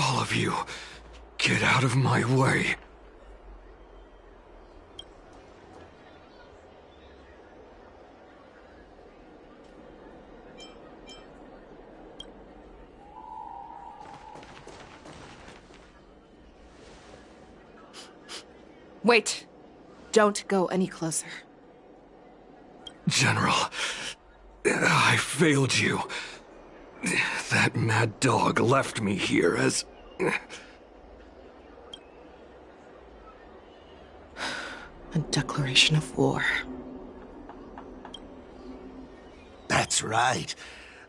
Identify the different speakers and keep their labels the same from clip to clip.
Speaker 1: All of you, get out of my way.
Speaker 2: Wait. Don't go any closer.
Speaker 1: General, I failed you. That mad dog left me here as...
Speaker 2: A declaration of war.
Speaker 3: That's right.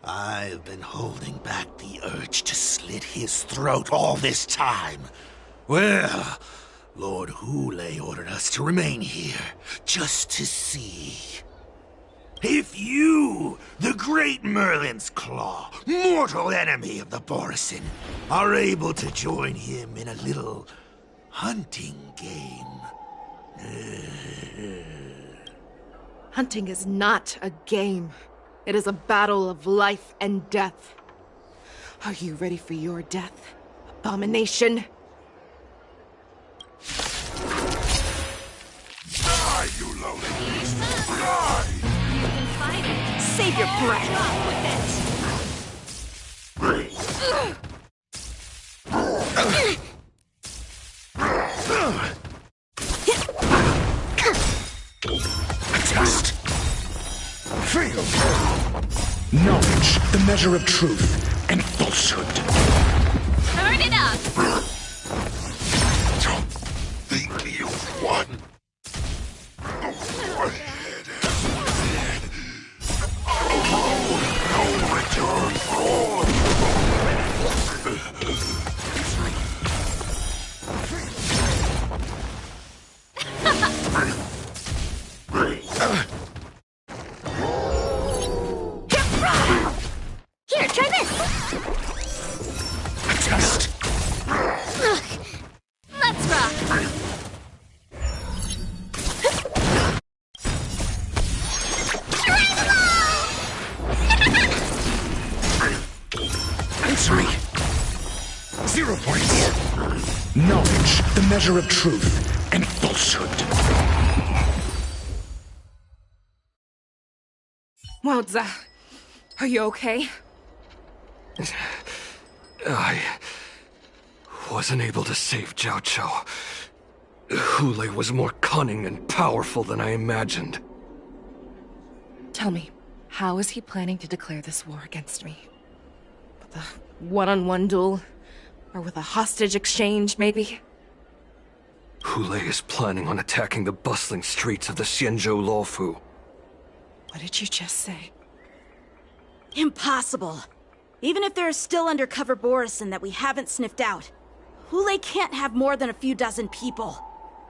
Speaker 3: I've been holding back the urge to slit his throat all this time. Well, Lord Hule ordered us to remain here, just to see. If you, the great Merlin's Claw, mortal enemy of the Borisin, are able to join him in a little hunting game.
Speaker 2: Hunting is not a game. It is a battle of life and death. Are you ready for your death, abomination?
Speaker 3: Die, you lowly beast! Die!
Speaker 4: You can fight it.
Speaker 2: Save your breath.
Speaker 4: Drop with
Speaker 3: Test. Fail.
Speaker 5: Knowledge, the measure of truth and falsehood.
Speaker 4: Turn it up!
Speaker 3: Don't think you've won. Go ahead. No return for all of
Speaker 4: Here, try this!
Speaker 3: Test.
Speaker 4: Let's rock!
Speaker 3: Answer me. 0 points.
Speaker 5: Knowledge, the measure of truth and falsehood.
Speaker 2: Wowza. Are you okay?
Speaker 1: I wasn't able to save Jiao Chou. Hule was more cunning and powerful than I imagined.
Speaker 2: Tell me, how is he planning to declare this war against me? With a one-on-one duel? Or with a hostage exchange, maybe?
Speaker 1: Hule is planning on attacking the bustling streets of the Xianzhou Luofu.
Speaker 2: What did you just say?
Speaker 6: Impossible. Even if there are still undercover Borisin that we haven't sniffed out, Hule can't have more than a few dozen people.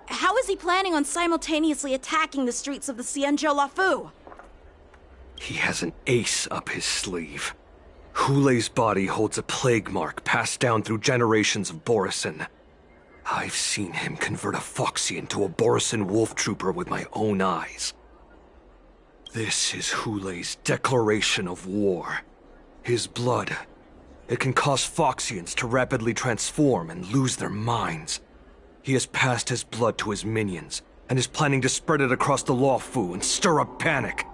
Speaker 6: How is he planning on simultaneously attacking the streets of the Xianzhou Luofu?
Speaker 1: He has an ace up his sleeve. Hule's body holds a plague mark passed down through generations of Borisin. I've seen him convert a Foxy into a Borisin wolf trooper with my own eyes. This is Hule's declaration of war. His blood. It can cause Foxians to rapidly transform and lose their minds. He has passed his blood to his minions, and is planning to spread it across the Luofu and stir up panic.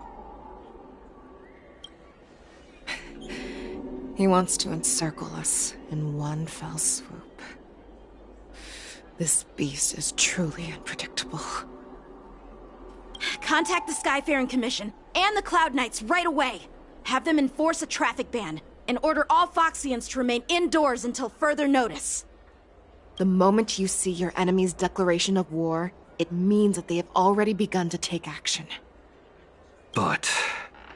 Speaker 2: He wants to encircle us in one fell swoop. This beast is truly unpredictable.
Speaker 6: Contact the Skyfaring Commission and the Cloud Knights right away. Have them enforce a traffic ban and order all Foxians to remain indoors until further notice.
Speaker 2: The moment you see your enemy's declaration of war, it means that they have already begun to take action.
Speaker 1: But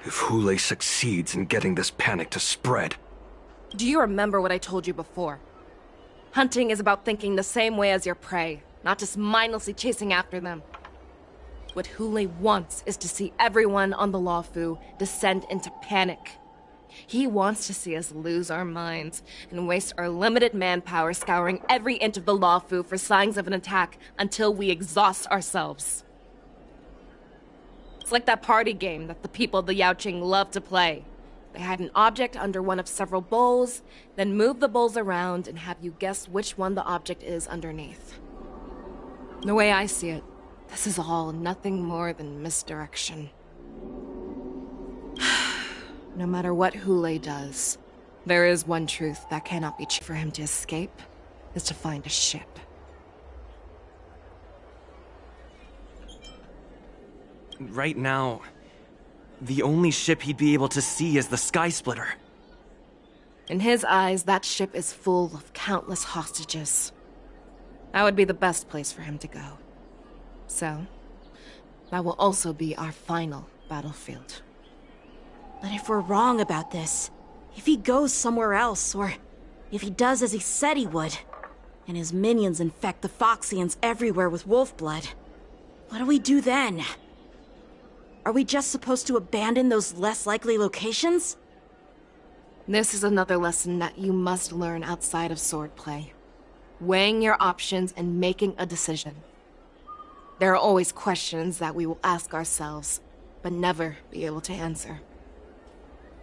Speaker 1: if Hule succeeds in getting this panic to spread...
Speaker 2: Do you remember what I told you before? Hunting is about thinking the same way as your prey, not just mindlessly chasing after them. What Hule wants is to see everyone on the Luofu descend into panic. He wants to see us lose our minds and waste our limited manpower scouring every inch of the Luofu for signs of an attack until we exhaust ourselves. It's like that party game that the people of the Yaoqing love to play. They hide an object under one of several bowls, then move the bowls around and have you guess which one the object is underneath. The way I see it, this is all nothing more than misdirection. No matter what Hule does, there is one truth that cannot be changed. For him to escape is to find a ship.
Speaker 7: Right now, the only ship he'd be able to see is the Sky Splitter.
Speaker 2: In his eyes, that ship is full of countless hostages. That would be the best place for him to go. So, that will also be our final battlefield.
Speaker 6: But if we're wrong about this, if he goes somewhere else, or if he does as he said he would, and his minions infect the Foxians everywhere with wolf blood, what do we do then? Are we just supposed to abandon those less likely locations?
Speaker 2: This is another lesson that you must learn outside of swordplay. Weighing your options and making a decision. There are always questions that we will ask ourselves, but never be able to answer.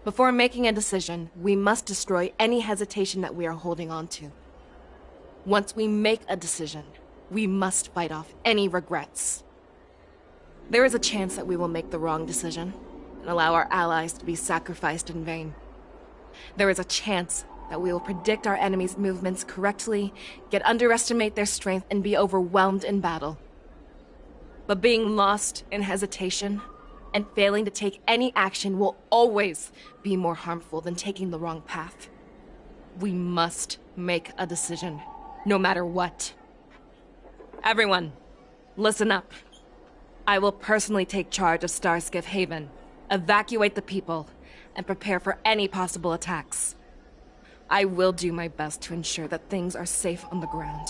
Speaker 2: Before making a decision, we must destroy any hesitation that we are holding on to. Once we make a decision, we must fight off any regrets. There is a chance that we will make the wrong decision and allow our allies to be sacrificed in vain. There is a chance that we will predict our enemies' movements correctly, yet underestimate their strength and be overwhelmed in battle. But being lost in hesitation and failing to take any action will always be more harmful than taking the wrong path. We must make a decision, no matter what. Everyone, listen up. I will personally take charge of Starskiff Haven, evacuate the people, and prepare for any possible attacks. I will do my best to ensure that things are safe on the ground.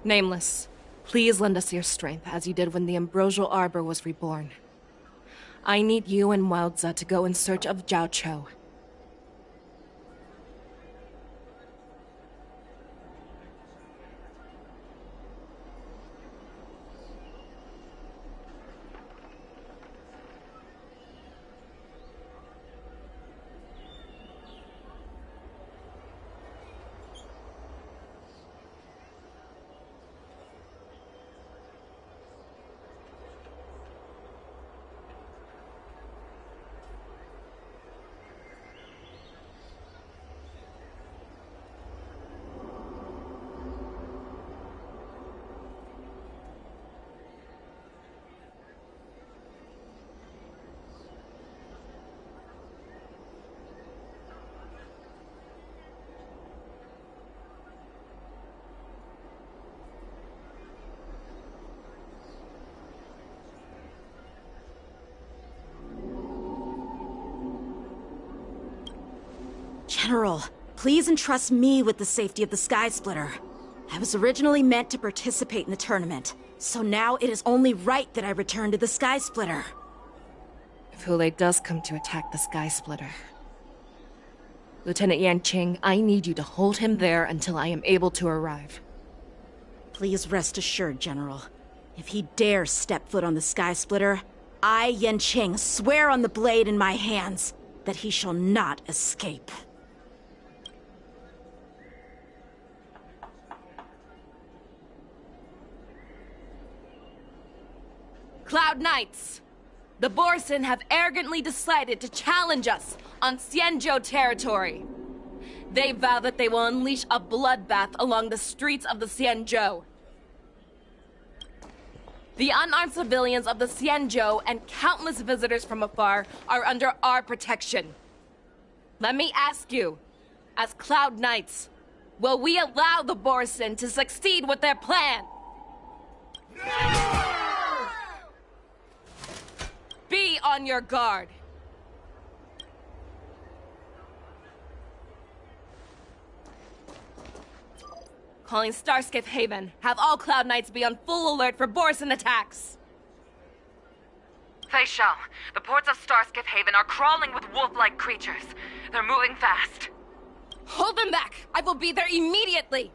Speaker 2: Nameless, please lend us your strength as you did when the Ambrosial Arbor was reborn. I need you and Wildza to go in search of Jiao Cho.
Speaker 6: General, please entrust me with the safety of the Sky Splitter. I was originally meant to participate in the tournament, so now it is only right that I return to the Sky Splitter.
Speaker 2: If Hule does come to attack the Sky Splitter, Lieutenant Yanqing, I need you to hold him there until I am able to arrive.
Speaker 6: Please rest assured, General. If he dares step foot on the Sky Splitter, I, Yanqing, swear on the blade in my hands that he shall not escape.
Speaker 2: Cloud Knights! The Borson have arrogantly decided to challenge us on Xianzhou territory. They vow that they will unleash a bloodbath along the streets of the Xianzhou. The unarmed civilians of the Xianzhou and countless visitors from afar are under our protection. Let me ask you, as Cloud Knights, will we allow the Borson to succeed with their plan? Be on your guard. Calling Starskiff Haven. Have all Cloud Knights be on full alert for Borson attacks.
Speaker 8: Fei Shao, the ports of Starskiff Haven are crawling with wolf-like creatures. They're moving fast.
Speaker 2: Hold them back! I will be there immediately!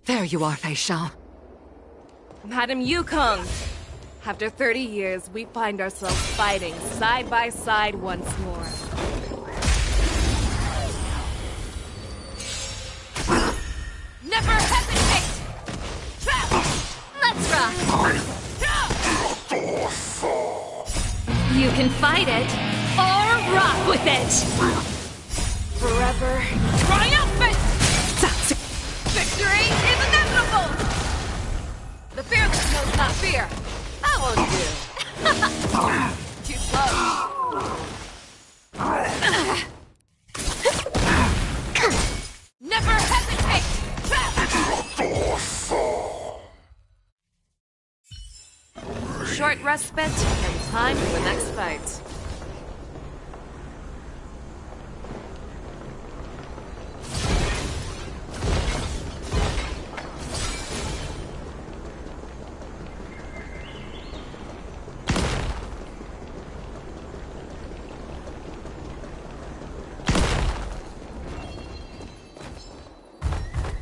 Speaker 9: There you are, Fei Shao.
Speaker 2: Madam Yukong! After 30 years, we find ourselves fighting side by side once more.
Speaker 4: Never hesitate! Let's rock! You can fight it, or rock with it!
Speaker 2: Forever.
Speaker 4: Triumphant! Victory is inevitable!
Speaker 2: The fearless knows not fear. I won't do. Too slow.
Speaker 4: Never hesitate!
Speaker 2: Short respite, and time for the next fight.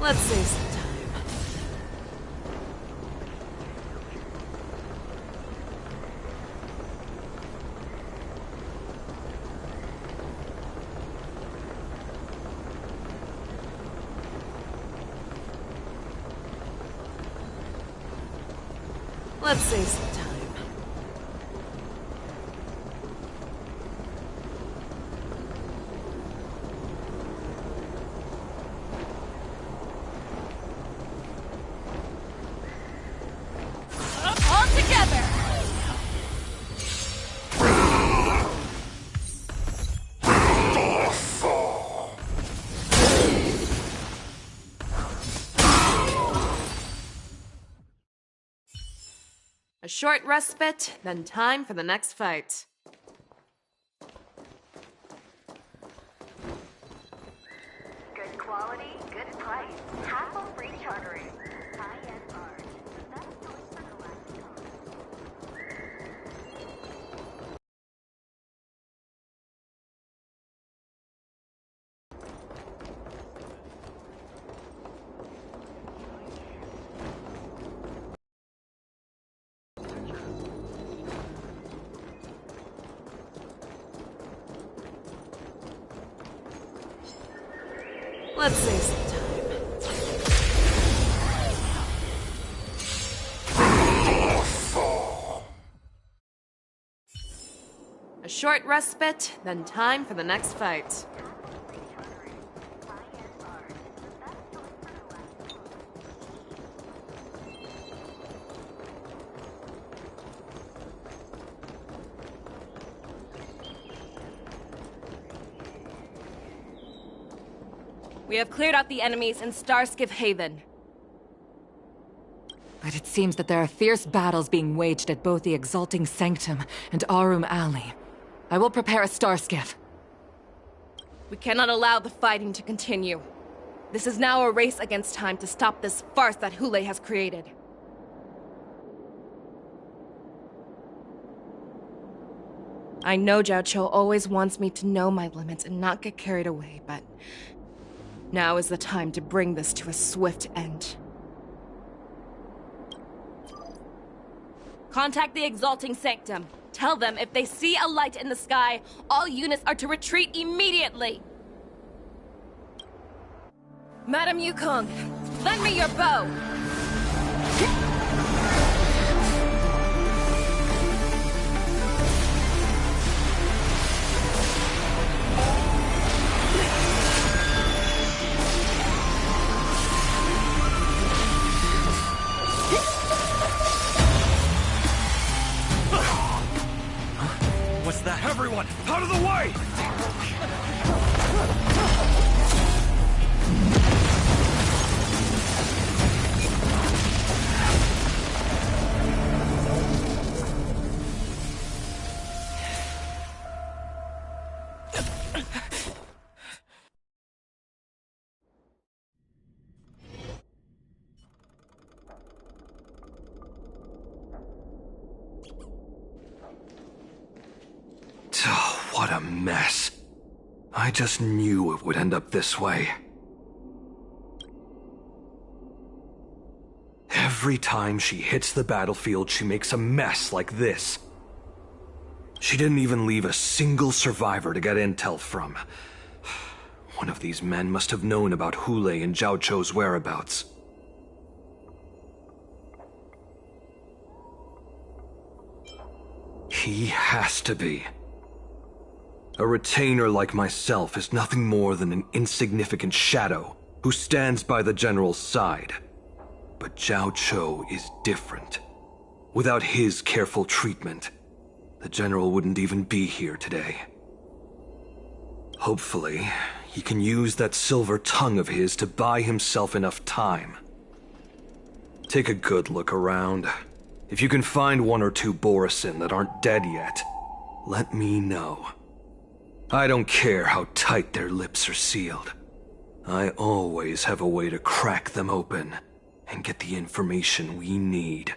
Speaker 2: Let's save some time. Let's save some time.
Speaker 4: All together!
Speaker 2: A short respite, then time for the next fight.
Speaker 10: Good quality, good price. Hassle-free chartering. High-end art. The best choice for the last time.
Speaker 2: Let's save some time. A short respite, then time for the next fight. We have cleared out the enemies in Starskiff Haven.
Speaker 9: But it seems that there are fierce battles being waged at both the Exalting Sanctum and Arum Alley. I will prepare a star skiff.
Speaker 2: We cannot allow the fighting to continue. This is now a race against time to stop this farce that Hule has created. I know Jiao Cho always wants me to know my limits and not get carried away, but now is the time to bring this to a swift end. Contact the Exalting Sanctum. Tell them if they see a light in the sky, all units are to retreat immediately. Madam Yukong, lend me your bow.
Speaker 7: What's that?
Speaker 1: Everyone, out of the way! Oh, what a mess. I just knew it would end up this way. every time she hits the battlefield, she makes a mess like this. She didn't even leave a single survivor to get intel from. One of these men must have known about Hule and Zhao Chou's whereabouts. He has to be. A retainer like myself is nothing more than an insignificant shadow who stands by the general's side. But Zhao Chou is different. Without his careful treatment, the general wouldn't even be here today. Hopefully, he can use that silver tongue of his to buy himself enough time. Take a good look around. If you can find one or two Borisin that aren't dead yet, let me know. I don't care how tight their lips are sealed. I always have a way to crack them open and get the information we need.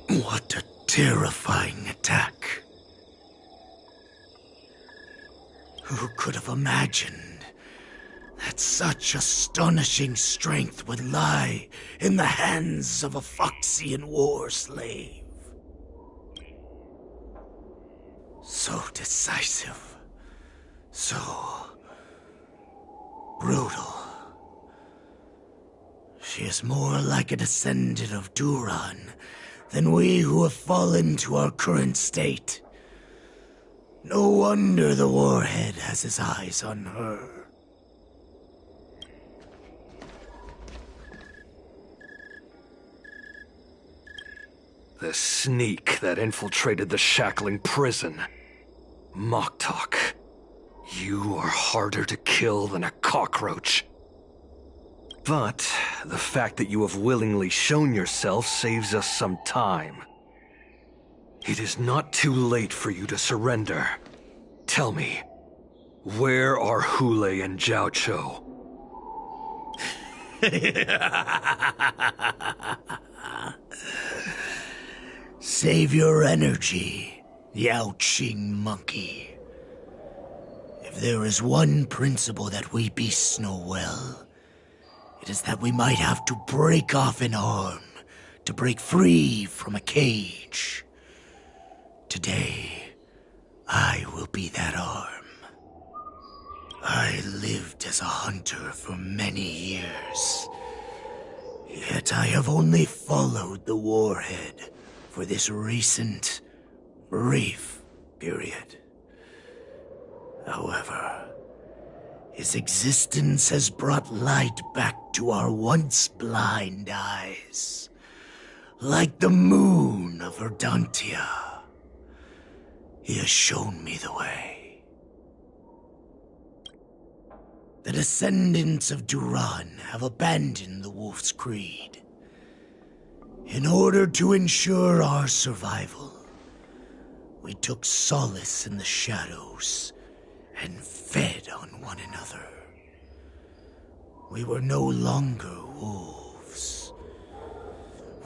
Speaker 3: What a terrifying attack. Who could have imagined that such astonishing strength would lie in the hands of a Foxian war slave? So decisive, so brutal. She is more like a descendant of Duran than we who have fallen to our current state. No wonder the Warhead has his eyes on her.
Speaker 1: The sneak that infiltrated the shackling prison. Moktok, you are harder to kill than a cockroach. But the fact that you have willingly shown yourself saves us some time. It is not too late for you to surrender. Tell me, where are Hule and Zhao Chou?
Speaker 3: Save your energy, Yao Qing monkey. If there is one principle that we beasts know well, it is that we might have to break off an arm to break free from a cage. Today, I will be that arm. I lived as a hunter for many years, yet I have only followed the Warhead for this recent, brief period. However, his existence has brought light back to our once blind eyes, like the moon of Verdantia. He has shown me the way. The descendants of Duran have abandoned the Wolf's Creed. In order to ensure our survival, we took solace in the shadows and fed on one another. We were no longer wolves.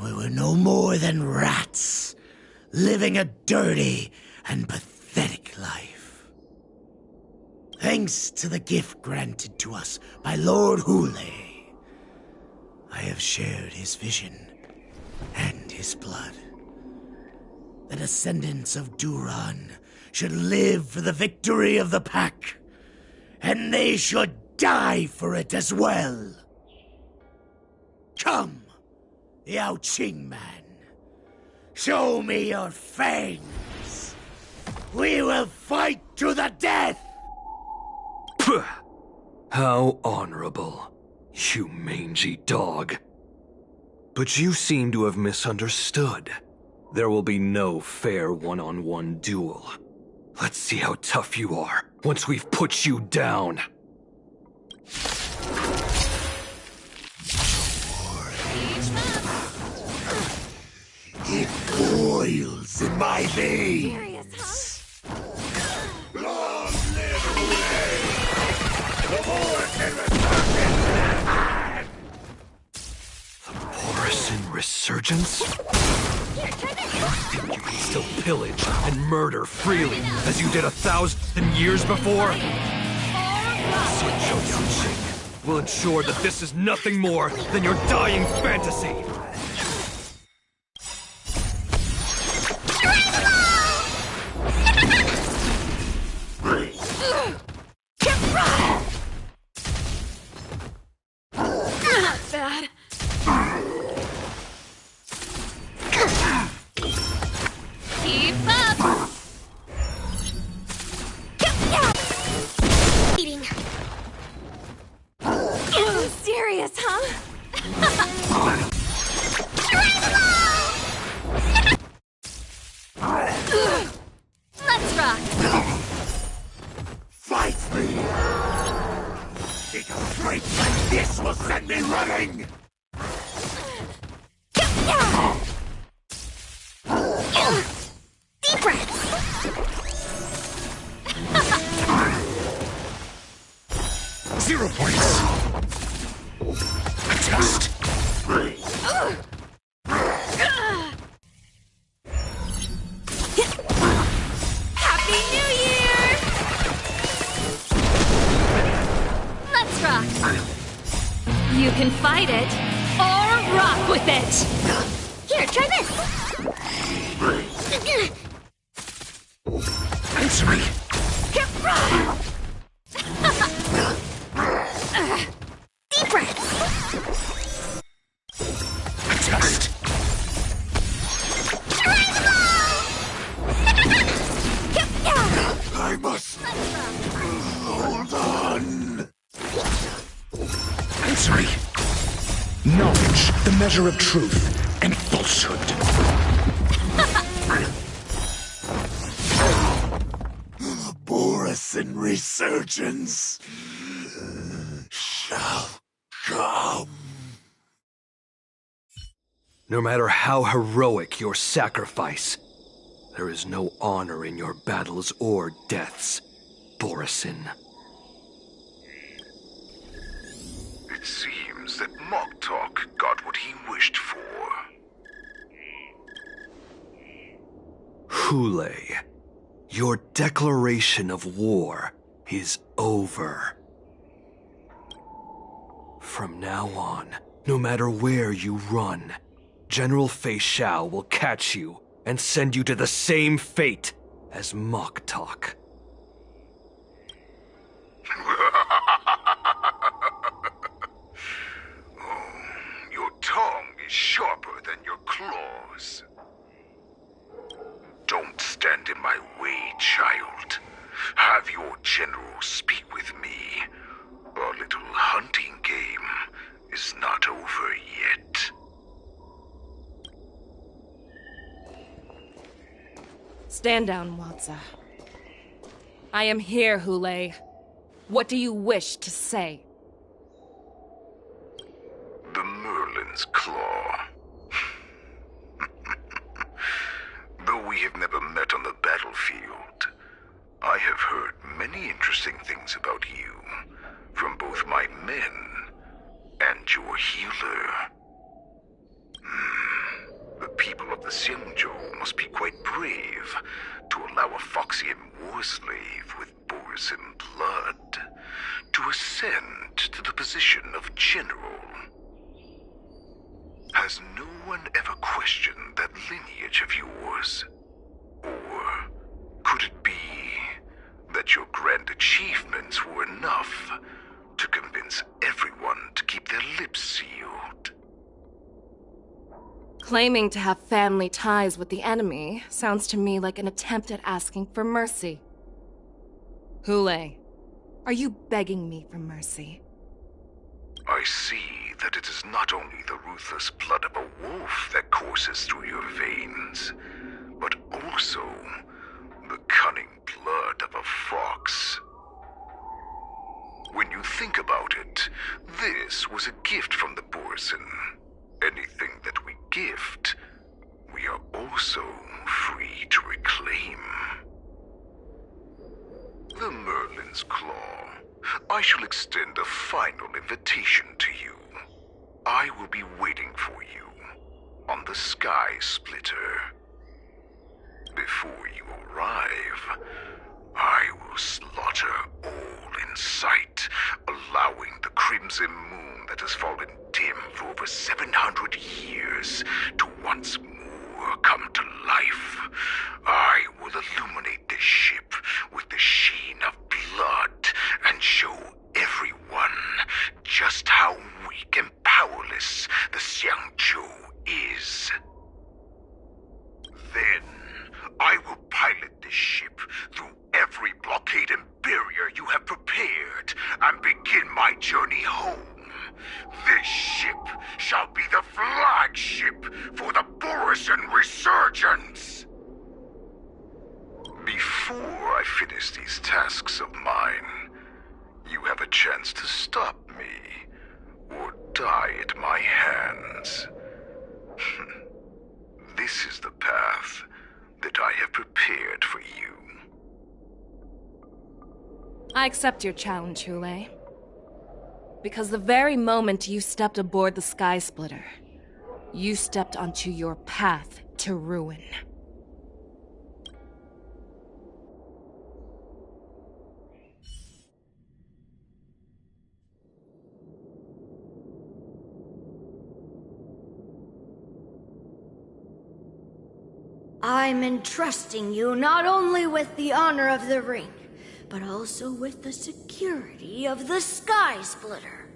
Speaker 3: We were no more than rats, living a dirty and pathetic life. Thanks to the gift granted to us by Lord Hule, I have shared his vision and his blood. The descendants of Duran should live for the victory of the pack, and they should die for it as well. Come, Yao Qing man. Show me your fangs. We will fight to the death!
Speaker 1: Puh! How honorable, you mangy dog. But you seem to have misunderstood. There will be no fair one-on-one duel. Let's see how tough you are once we've put you down.
Speaker 3: It boils in my veins. Long live Hule! The more can return
Speaker 1: resurgence? You think you can still pillage and murder freely, as you did 1,000 years before? Will ensure that this is nothing more than your dying fantasy.
Speaker 6: Not bad.
Speaker 4: Keep up! Eating.
Speaker 6: Serious, huh?
Speaker 4: Let's rock!
Speaker 3: Fight me! It's straight like this will send me running!
Speaker 4: Deep breaths!
Speaker 5: 0 points. A test.
Speaker 4: Happy New Year! Let's rock! You can fight it, or rock with it! Here, try this!
Speaker 5: Answer me.
Speaker 4: Deep breaths!
Speaker 5: A test.
Speaker 3: I must hold on.
Speaker 5: Answer me. Knowledge, the measure of truth and falsehood.
Speaker 3: Borison resurgence shall come.
Speaker 1: No matter how heroic your sacrifice, there is no honor in your battles or deaths, Borison.
Speaker 11: It seems that Moktok got what he wished for.
Speaker 1: Hule, your declaration of war is over. From now on, no matter where you run, General Fei Xiao will catch you and send you to the same fate as Moktok.
Speaker 11: Oh, your tongue is sharper than your claws. Don't stand in my way, child. Have your general speak with me. Our little hunting game is not over yet.
Speaker 2: Stand down, Watsa. I am here, Hule. What do you wish to say?
Speaker 11: The Merlin's Claw. Though we have never met on the battlefield, I have heard many interesting things about you from both my men and your healer. The people of the Xianzhou must be quite brave to allow a Foxian war slave with Borison blood to ascend to the position of general. Has no one ever questioned that lineage of yours? Or could it be that your grand achievements were enough to convince everyone to keep their lips sealed?
Speaker 2: Claiming to have family ties with the enemy sounds to me like an attempt at asking for mercy. Hule, are you begging me for mercy?
Speaker 11: I see that it is not only the ruthless blood of a wolf that courses through your veins, but also the cunning blood of a fox. When you think about it, this was a gift from the Borison. Anything that we gift, we are also free to reclaim. The Merlin's Claw. I shall extend a final invitation to you. I will be waiting for you. on the Sky Splitter. Before you arrive, I will slaughter all in sight, allowing the crimson moon that has fallen dim for over 700 years to once more come to life. I will illuminate this ship with the sheen of blood and show everyone just how weak and powerless the Xiangzhou is. Then, I will pilot this ship through every blockade and barrier you have prepared and begin my journey home. This ship shall be the flagship for the Borisin Resurgence. Before I finish these tasks of mine, you have a chance to stop me or die at my hands. This is the path that I have prepared for you.
Speaker 2: I accept your challenge, Hule. Because the very moment you stepped aboard the Sky Splitter, you stepped onto your path to ruin.
Speaker 12: I'm entrusting you not only with the honor of the ring, but also with the security of the Sky Splitter.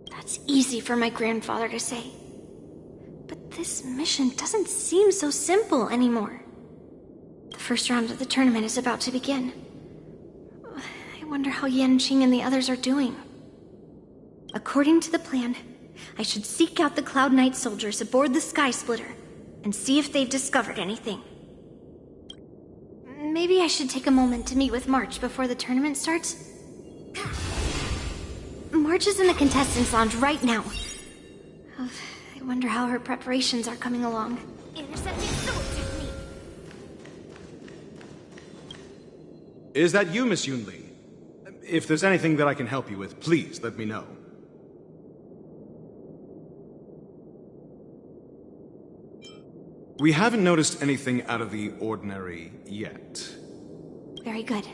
Speaker 4: That's easy for my grandfather to say. But this mission doesn't seem so simple anymore. The first round of the tournament is about to begin. I wonder how Yanqing and the others are doing. According to the plan, I should seek out the Cloud Knight soldiers aboard the Sky Splitter and see if they've discovered anything. Maybe I should take a moment to meet with March before the tournament starts. March is in the contestants' lounge right now. I wonder how her preparations are coming along.
Speaker 12: Intercepting sword technique.
Speaker 5: Is that you, Miss Yunli? If there's anything that I can help you with, please let me know. We haven't noticed anything out of the ordinary yet.
Speaker 4: Very good.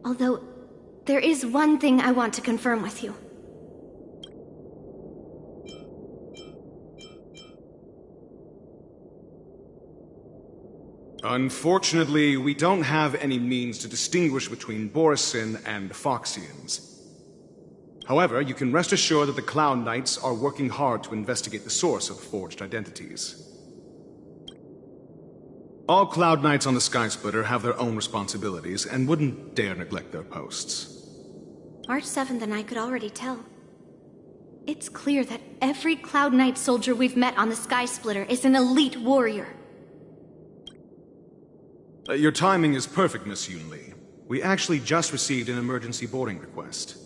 Speaker 4: Although, there is one thing I want to confirm with you.
Speaker 5: Unfortunately, we don't have any means to distinguish between Borisin and Foxians. However, you can rest assured that the Cloud Knights are working hard to investigate the source of forged identities. All Cloud Knights on the Sky Splitter have their own responsibilities and wouldn't dare neglect their posts.
Speaker 4: March 7th and I could already tell. It's clear that every Cloud Knight soldier we've met on the Sky Splitter is an elite warrior.
Speaker 5: Your timing is perfect, Miss Yunli. We actually just received an emergency boarding request.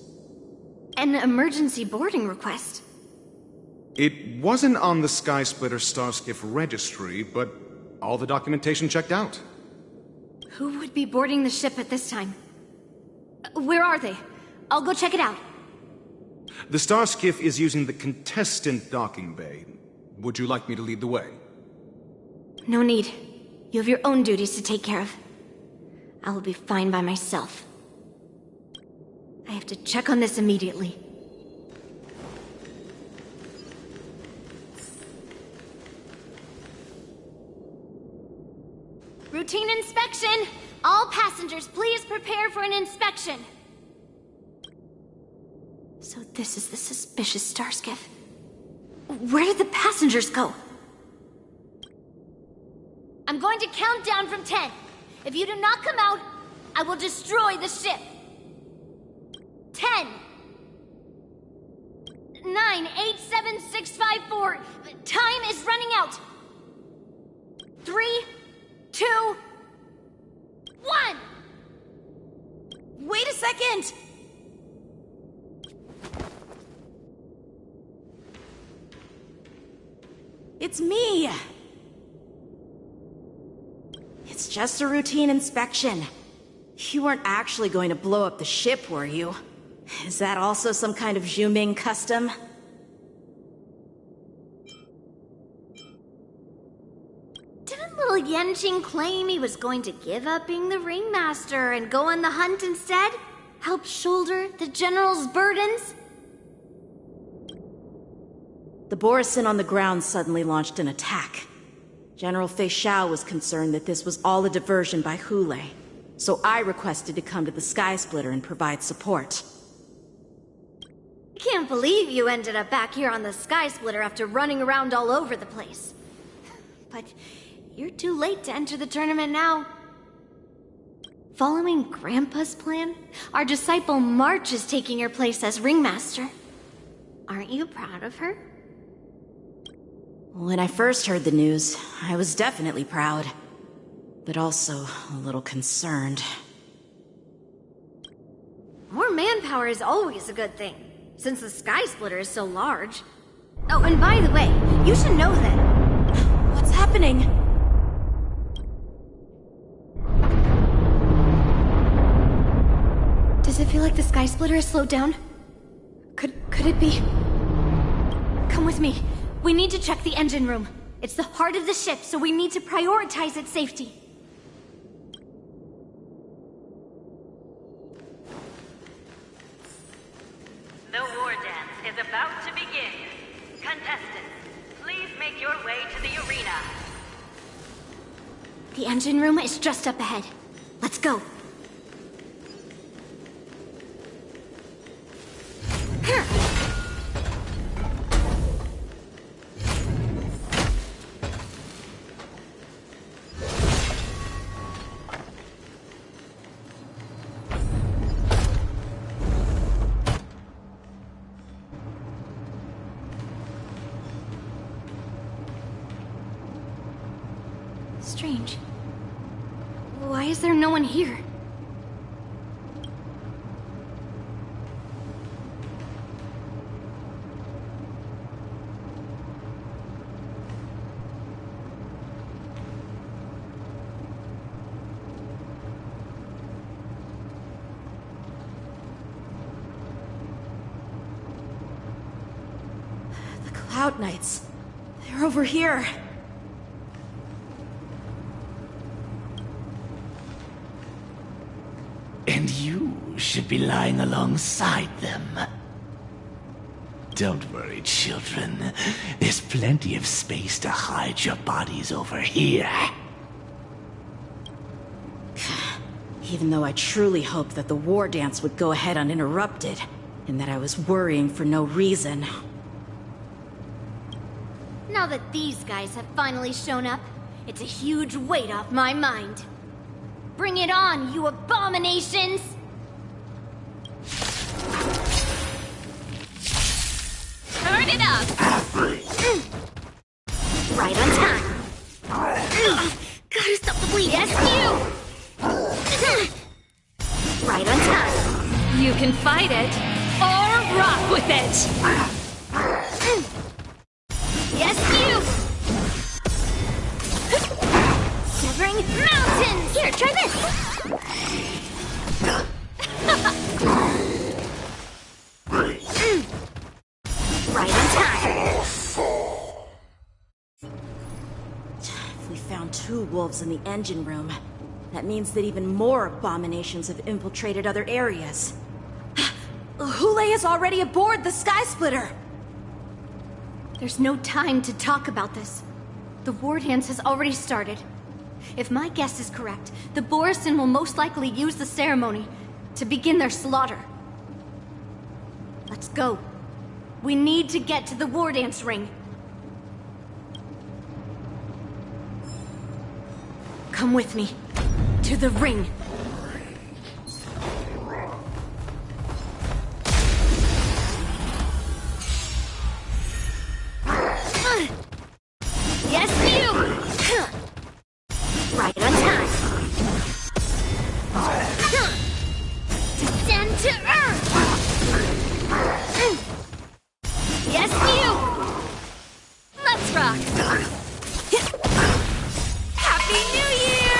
Speaker 4: An emergency boarding request?
Speaker 5: It wasn't on the Sky Splitter Starskiff registry, but all the documentation checked out.
Speaker 4: Who would be boarding the ship at this time? Where are they? I'll go check it out.
Speaker 5: The Starskiff is using the contestant docking bay. Would you like me to lead the way?
Speaker 4: No need. You have your own duties to take care of. I will be fine by myself. I have to check on this immediately.
Speaker 12: Routine inspection! All passengers, please prepare for an inspection.
Speaker 4: So this is the suspicious Starskiff. Where did the passengers go?
Speaker 12: I'm going to count down from 10. If you do not come out, I will destroy the ship. 10. 9, 8, 7, 6, 5, 4. Time is running out. 3, 2, 1.
Speaker 6: Wait a second! It's me! It's just a routine inspection. You weren't actually going to blow up the ship, were you? Is that also some kind of Zhu Ming custom?
Speaker 12: Yenching claim he was going to give up being the ringmaster and go on the hunt instead? Help shoulder the general's burdens?
Speaker 6: The Borisin on the ground suddenly launched an attack. General Fei Xiao was concerned that this was all a diversion by Hule, so I requested to come to the Sky Splitter and provide support.
Speaker 12: I can't believe you ended up back here on the Sky Splitter after running around all over the place. But you're too late to enter the tournament now. Following Grandpa's plan, our disciple March is taking your place as ringmaster. Aren't you proud of her?
Speaker 6: When I first heard the news, I was definitely proud, but also a little concerned.
Speaker 12: More manpower is always a good thing, since the Sky Splitter is so large. Oh, and by the way, you should know that...
Speaker 6: What's happening?
Speaker 12: Does it feel like the Sky Splitter has slowed down? Could it be... Come with me. We need to check the engine room. It's the heart of the ship, so we need to prioritize its safety.
Speaker 10: The war dance is about to begin. Contestants, please make your way to the arena.
Speaker 12: The engine room is just up ahead. Let's go. Strange. Why is there no one here?
Speaker 6: The Cloud Knights. They're over here.
Speaker 3: And you should be lying alongside them. Don't worry, children. There's plenty of space to hide your bodies over here.
Speaker 6: Even though I truly hoped that the war dance would go ahead uninterrupted, and that I was worrying for no reason.
Speaker 12: Now that these guys have finally shown up, it's a huge weight off my mind. Bring it on, you abominations!
Speaker 2: Turn it up!
Speaker 12: Right on time. Gotta stop the bleeding. Yes, you! Right on time.
Speaker 2: You can fight it, or rock with it!
Speaker 12: Yes, you! Severing mountains! Here, try this! Right on time.
Speaker 6: If we found 2 wolves in the engine room, that means that even more abominations have infiltrated other areas. Hule is already aboard the Sky Splitter!
Speaker 12: There's no time to talk about this. The war dance has already started. If my guess is correct, the Borisin will most likely use the ceremony to begin their slaughter. Let's go. We need to get to the war dance ring. Come with me. To the ring. Yes, you! Right on time. Descend to earth! Yes, you!
Speaker 2: Let's rock! Happy New Year!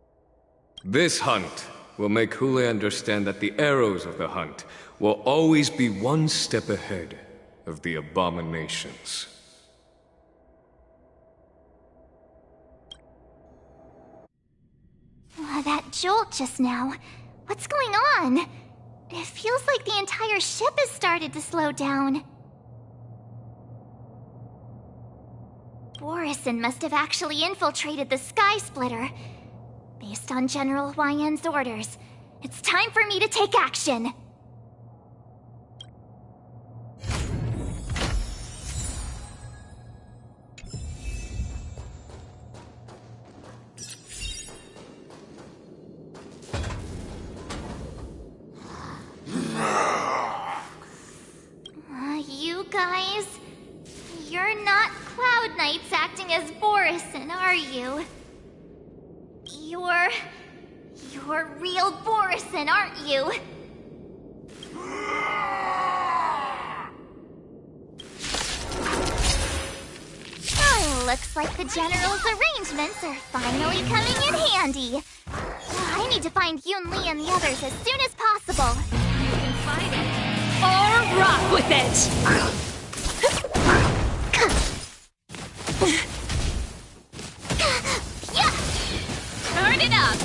Speaker 1: This hunt will make Hule understand that the arrows of the hunt will always be one step ahead of the abominations.
Speaker 13: That jolt just now. What's going on? It feels like the entire ship has started to slow down. Borison must have actually infiltrated the Sky Splitter. Based on General Huayan's orders, it's time for me to take action. You guys, you're not Cloud Knights acting as Borison, are you? You're real Borison, aren't you? Oh, looks like the General's arrangements are finally coming in handy. I need to find Yunli and the others as soon as possible.
Speaker 12: You can fight it. Or rock with it! Turn it up!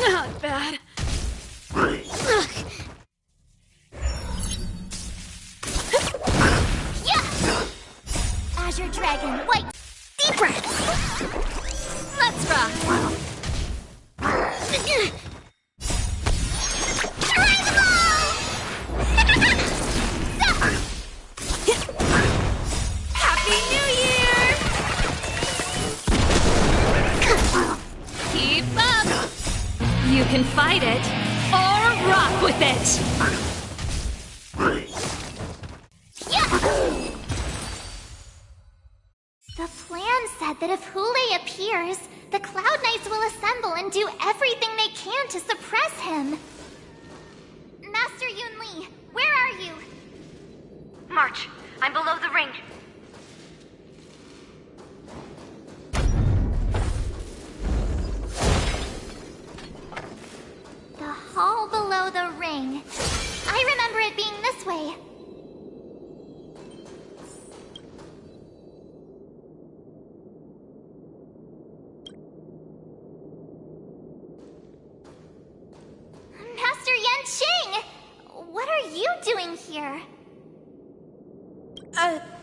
Speaker 12: Not bad.
Speaker 13: Azure Dragon, White, Deep Breath!
Speaker 12: Let's rock!
Speaker 13: Happy New Year!
Speaker 12: Keep up! You can fight it, or rock with it!
Speaker 13: The plan said that if Hule appears, the Cloud Knights will assemble and do everything they can to suppress him. Master Yunli, where are you?
Speaker 8: March, I'm below the ring.
Speaker 13: The hall below the ring. I remember it being this way. Master Yanqing! What are you doing here?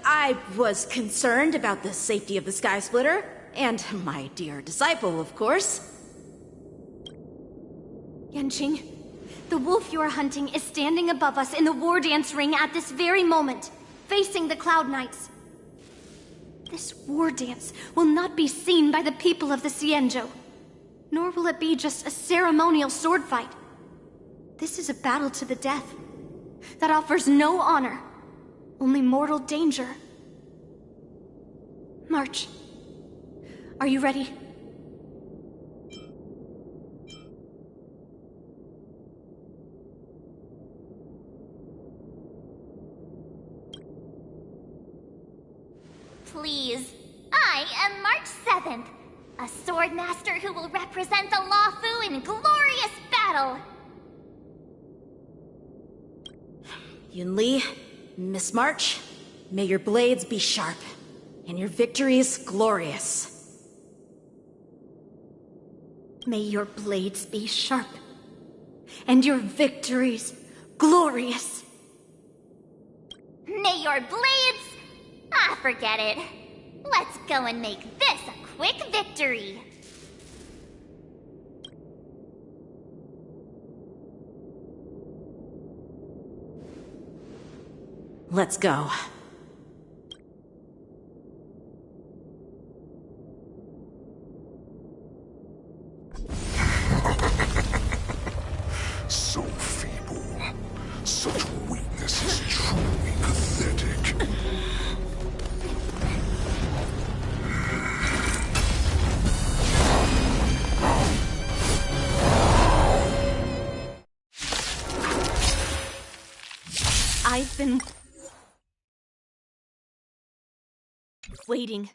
Speaker 6: I was concerned about the safety of the Sky Splitter, and my dear disciple, of course.
Speaker 12: Yanqing, the wolf you are hunting is standing above us in the war dance ring at this very moment, facing the Cloud Knights. This war dance will not be seen by the people of the Xianzhou, nor will it be just a ceremonial sword fight. This is a battle to the death that offers no honor, only mortal danger. March, are you ready?
Speaker 13: Please. I am March 7th, a sword master who will represent the Luofu in glorious battle.
Speaker 6: Yunli, Miss March, may your blades be sharp, and your victories glorious.
Speaker 12: May your blades be sharp, and your victories glorious.
Speaker 13: May your blades... Ah, forget it. Let's go and make this a quick victory.
Speaker 6: Let's go.
Speaker 11: So feeble. Such weakness is truly pathetic.
Speaker 12: I've been waiting.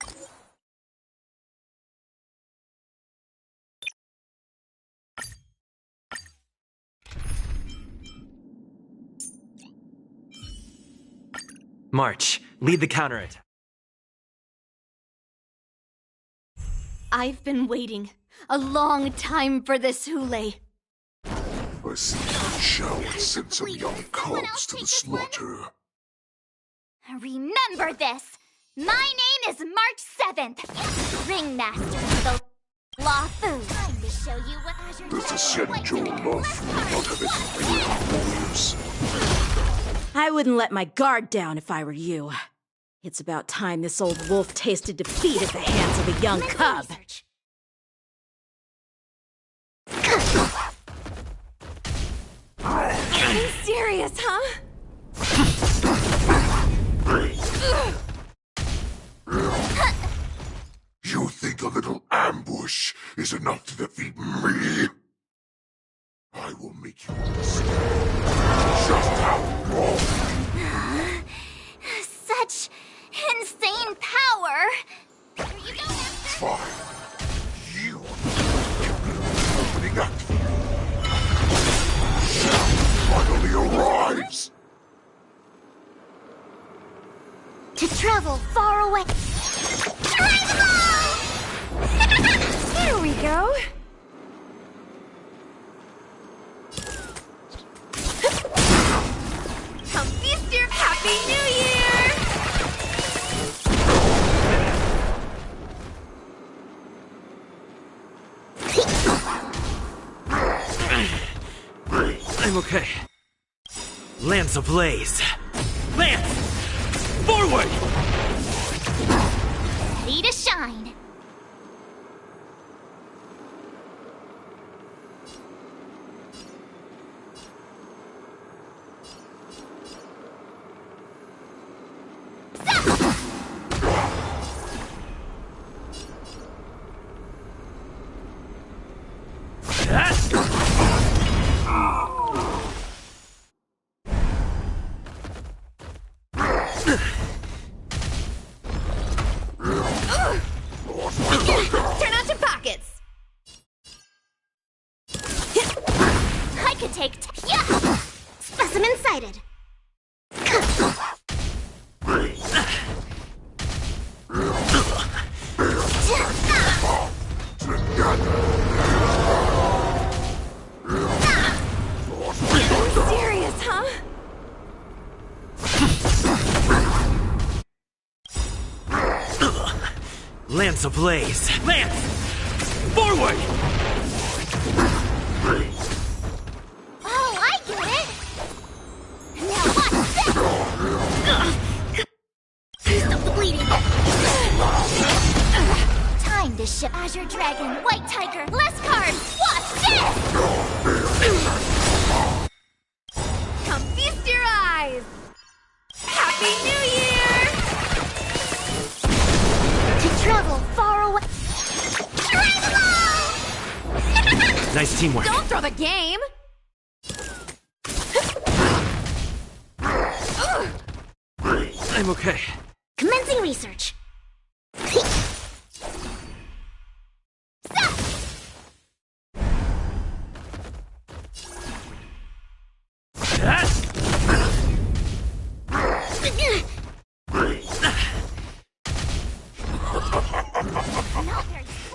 Speaker 7: March, lead the counterattack.
Speaker 12: I've been waiting a long time for this, Hule.
Speaker 11: I see that shall send some young cubs to the slaughter.
Speaker 13: Remember this! My name is March 7th, Ringmaster of the Law Food. Time to show you what Azure
Speaker 11: There's a Senjo Law Food out of it, warriors.
Speaker 6: I wouldn't let my guard down if I were you. It's about time this old wolf tasted defeat at the hands of a young cub.
Speaker 2: Are you serious, huh?
Speaker 11: You think a little ambush is enough to defeat me? I will make you understand just how wrong.
Speaker 13: Such insane power! You don't have to...
Speaker 11: Fine. You can be the opening act. Shall finally arrives.
Speaker 13: To travel far away.
Speaker 2: There we go. Come feast your Happy New Year!
Speaker 7: I'm okay. Lance ablaze. Lance! Forward!
Speaker 13: Ready to shine.
Speaker 2: Turn out your pockets!
Speaker 13: I could take yeah! Specimen sighted.
Speaker 2: Serious, huh?
Speaker 7: Lance ablaze. Lance! Forward!
Speaker 13: Oh, I get it! Now watch this! Stop the bleeding! Time to ship Azure Dragon, White Tiger, less cards! Watch this!
Speaker 2: Come feast your eyes! Happy New Year!
Speaker 13: To travel far away.
Speaker 7: Nice teamwork.
Speaker 2: Don't throw the game!
Speaker 7: I'm okay.
Speaker 13: Commencing research.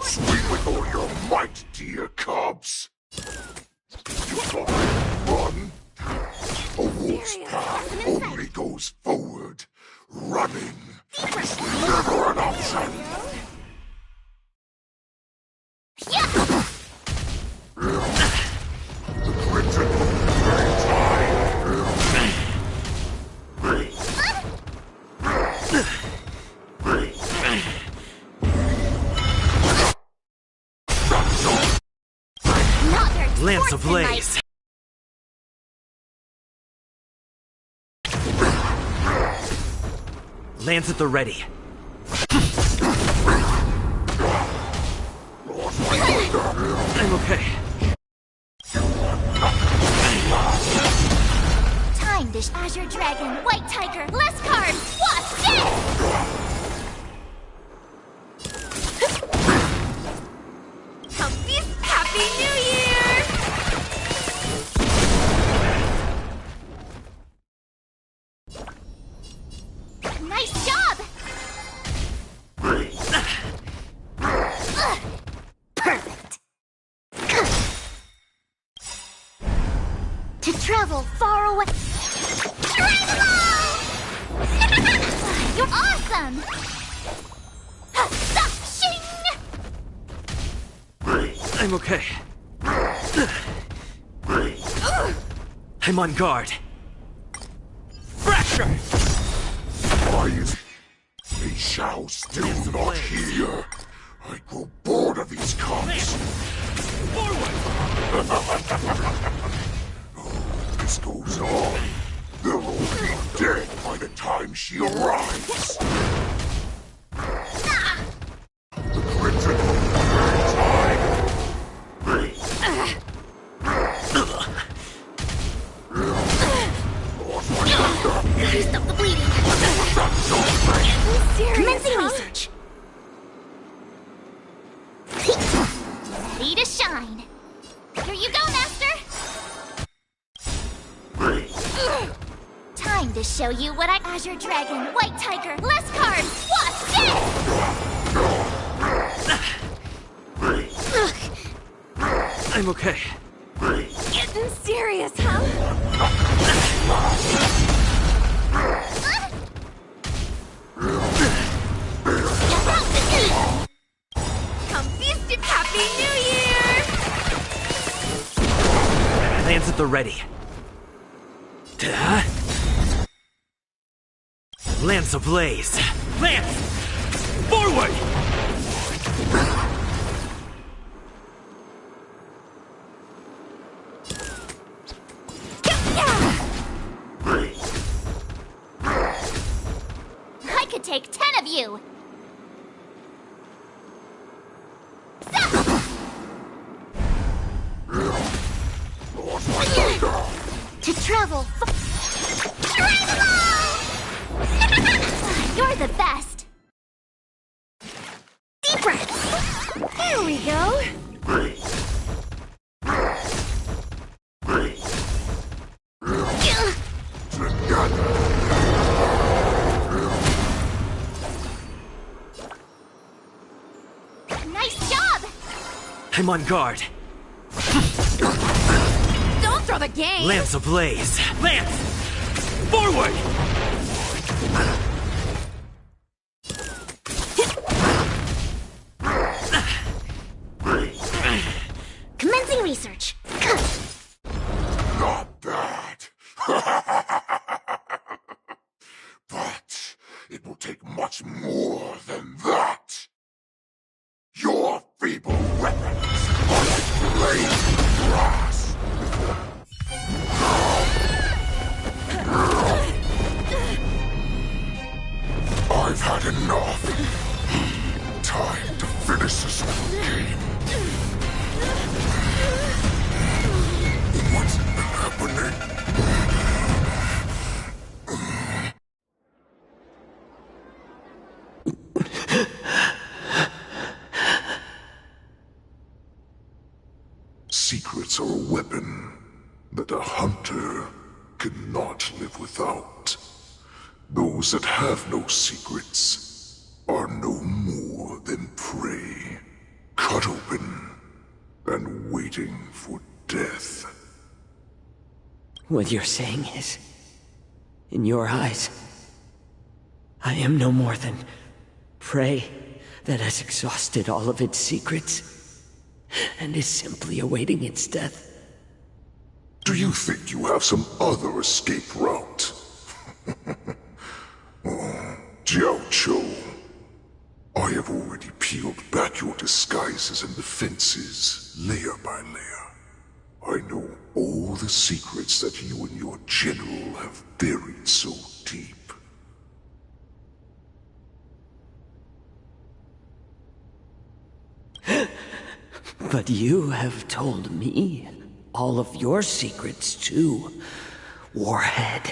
Speaker 11: Swing with all your might, dear cubs. You thought I'd run? A wolf's path only goes forward. Running is never an option. The crimson very
Speaker 7: Lance ablaze. Lance at the ready. I'm okay.
Speaker 13: Time to Azure Dragon, White Tiger, less cards! Watch this! Happy New Year! Nice job! Perfect. To travel far away. Dragon! You're awesome! Shing!
Speaker 7: I'm okay. I'm on guard. Fracture!
Speaker 11: Why is they shall still not hear? I grow bored of these cunts. Oh, this goes on. They'll all be dead by the time she arrives. The Crimson time.
Speaker 13: Stop the bleeding. Commencing research. Ready to shine. Here you go, Master. Time to show you what I... Azure Dragon, White Tiger, less cards. Watch this!
Speaker 7: I'm okay.
Speaker 2: Getting serious, huh? Come feast it! Happy New Year!
Speaker 7: Lance at the ready. Lance ablaze. Lance! Forward!
Speaker 13: I could take 10 of you! To travel You're the best! Deep breaths! There we go! Nice job!
Speaker 7: I'm on guard.
Speaker 2: Don't throw the game!
Speaker 7: Lance ablaze. Lance! Forward!
Speaker 13: Commencing research.
Speaker 11: Not bad. But it will take much more than that. Your feeble weapons are like blades of grass. I've had enough. Time to finish this game. What's happening? Secrets are a weapon that a hunter cannot live without. Those that have no secrets are no more than prey, cut open and waiting for death.
Speaker 14: What you're saying is, in your eyes, I am no more than prey that has exhausted all of its secrets and is simply awaiting its death.
Speaker 11: Do you think you have some other escape route? Oh, Jiao Cho, I have already peeled back your disguises and defenses, layer by layer. I know all the secrets that you and your general have buried so deep.
Speaker 14: But you have told me all of your secrets too. Warhead.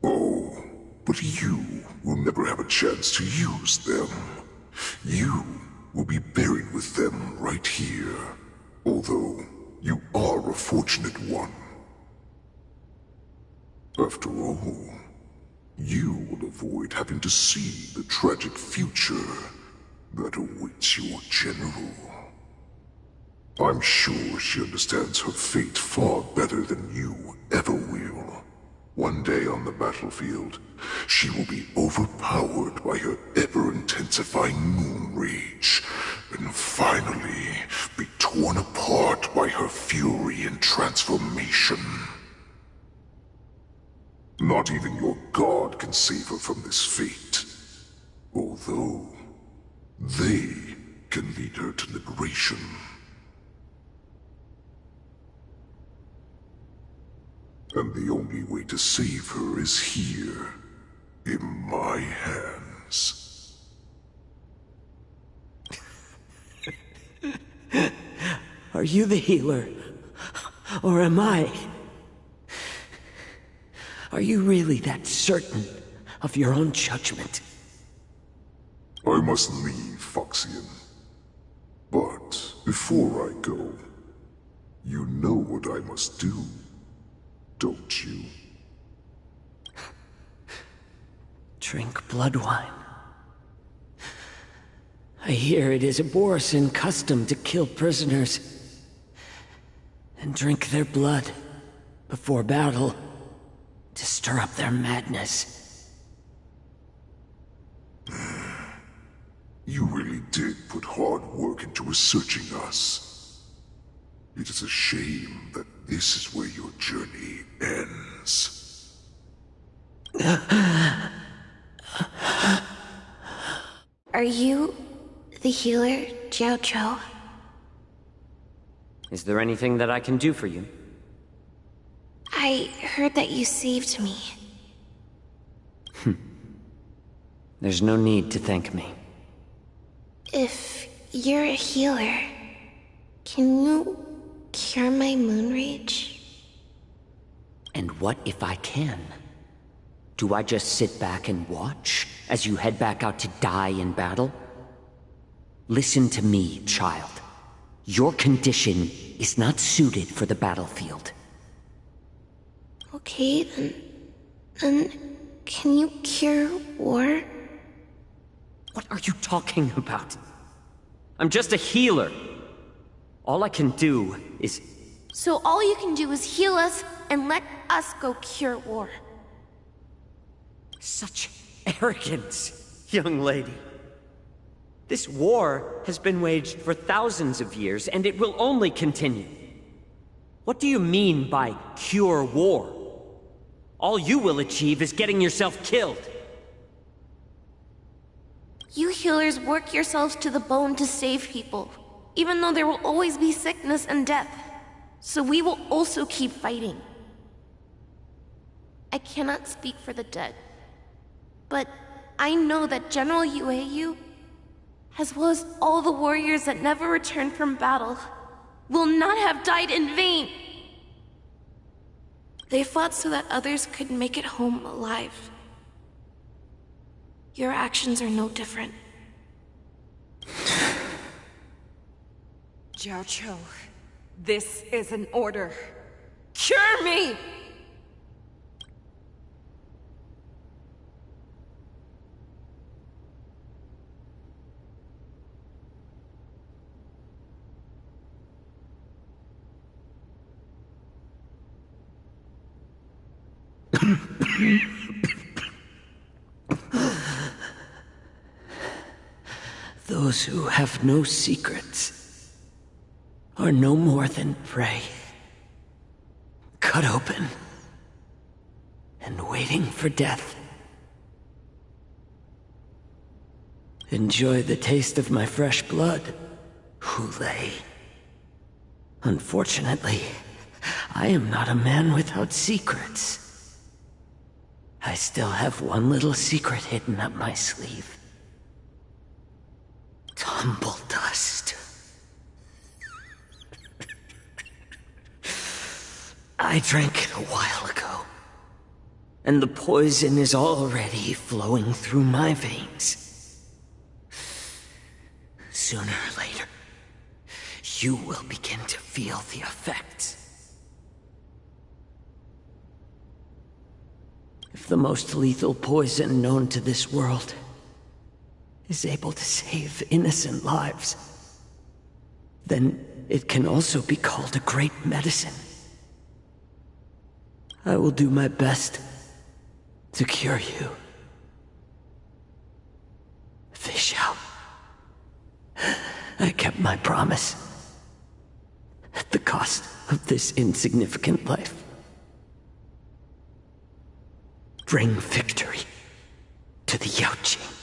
Speaker 11: Oh, but you will never have a chance to use them. You will be buried with them right here. Although, you are a fortunate one. After all, you will avoid having to see the tragic future that awaits your general. I'm sure she understands her fate far better than you ever will. One day on the battlefield, she will be overpowered by her ever-intensifying moon rage, and finally be torn apart by her fury and transformation. Not even your god can save her from this fate, although they can lead her to liberation. And the only way to save her is here, in my hands.
Speaker 14: Are you the healer? Or am I? Are you really that certain of your own judgment?
Speaker 11: I must leave, Foxian. But before I go, you know what I must do, don't you?
Speaker 14: Drink blood wine. I hear it is a Borisin custom to kill prisoners and drink their blood before battle to stir up their madness.
Speaker 11: You really did put hard work into researching us. It is a shame that this is where your journey ends.
Speaker 4: Are you the healer, Jiao Cho?
Speaker 7: Is there anything that I can do for you?
Speaker 4: I heard that you saved me.
Speaker 7: There's no need to thank me.
Speaker 4: If you're a healer, can you cure my moon rage?
Speaker 14: And what if I can? Do I just sit back and watch as you head back out to die in battle? Listen to me, child. Your condition is not suited for the battlefield.
Speaker 4: Okay, then can you cure war?
Speaker 7: What are you talking about? I'm just a healer. All I can do is...
Speaker 4: So all you can do is heal us and let us go cure war.
Speaker 7: Such arrogance, young lady. This war has been waged for thousands of years, and it will only continue. What do you mean by cure war? All you will achieve is getting yourself killed.
Speaker 4: You healers work yourselves to the bone to save people, even though there will always be sickness and death. So we will also keep fighting. I cannot speak for the dead, but I know that General Yueyu, as well as all the warriors that never returned from battle, will not have died in vain. They fought so that others could make it home alive. Your actions are no different.
Speaker 2: Jiao Cho, this is an order. Cure me!
Speaker 14: Those who have no secrets are no more than prey. Cut open and waiting for death. Enjoy the taste of my fresh blood, Hulei. Unfortunately, I am not a man without secrets. I still have one little secret hidden up my sleeve. Tumble dust. I drank it a while ago, and the poison is already flowing through my veins. Sooner or later, you will begin to feel the effects. If the most lethal poison known to this world is able to save innocent lives, then it can also be called a great medicine. I will do my best to cure you. Fish out. I kept my promise. At the cost of this insignificant life. Bring victory to the Yaoqing.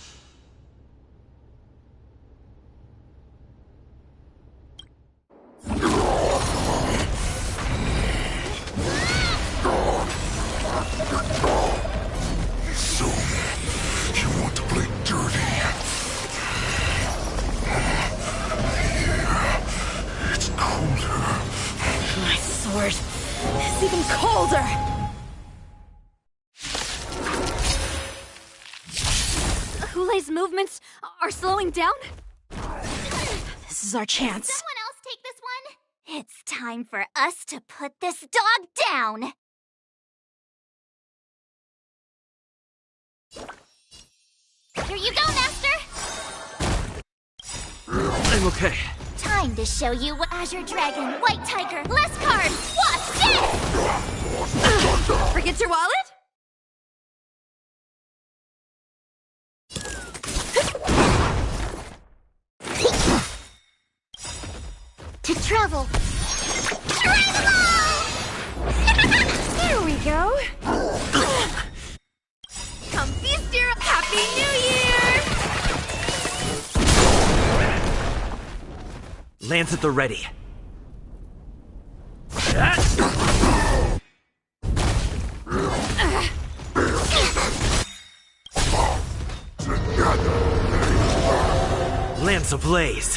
Speaker 11: So, you want to play dirty? Here, it's colder.
Speaker 6: My sword is even colder!
Speaker 12: Hulei's movements are slowing down?
Speaker 6: This is our chance.
Speaker 13: Someone else take this one? It's time for us to put this dog down! Here you go, Master!
Speaker 1: I'm okay.
Speaker 13: Time to show you what Azure Dragon, White Tiger, less cards, watch this!
Speaker 6: Forget your wallet?
Speaker 13: To travel!
Speaker 6: Here we go. Come feast your Happy New Year!
Speaker 1: Lance at the ready. Lance ablaze.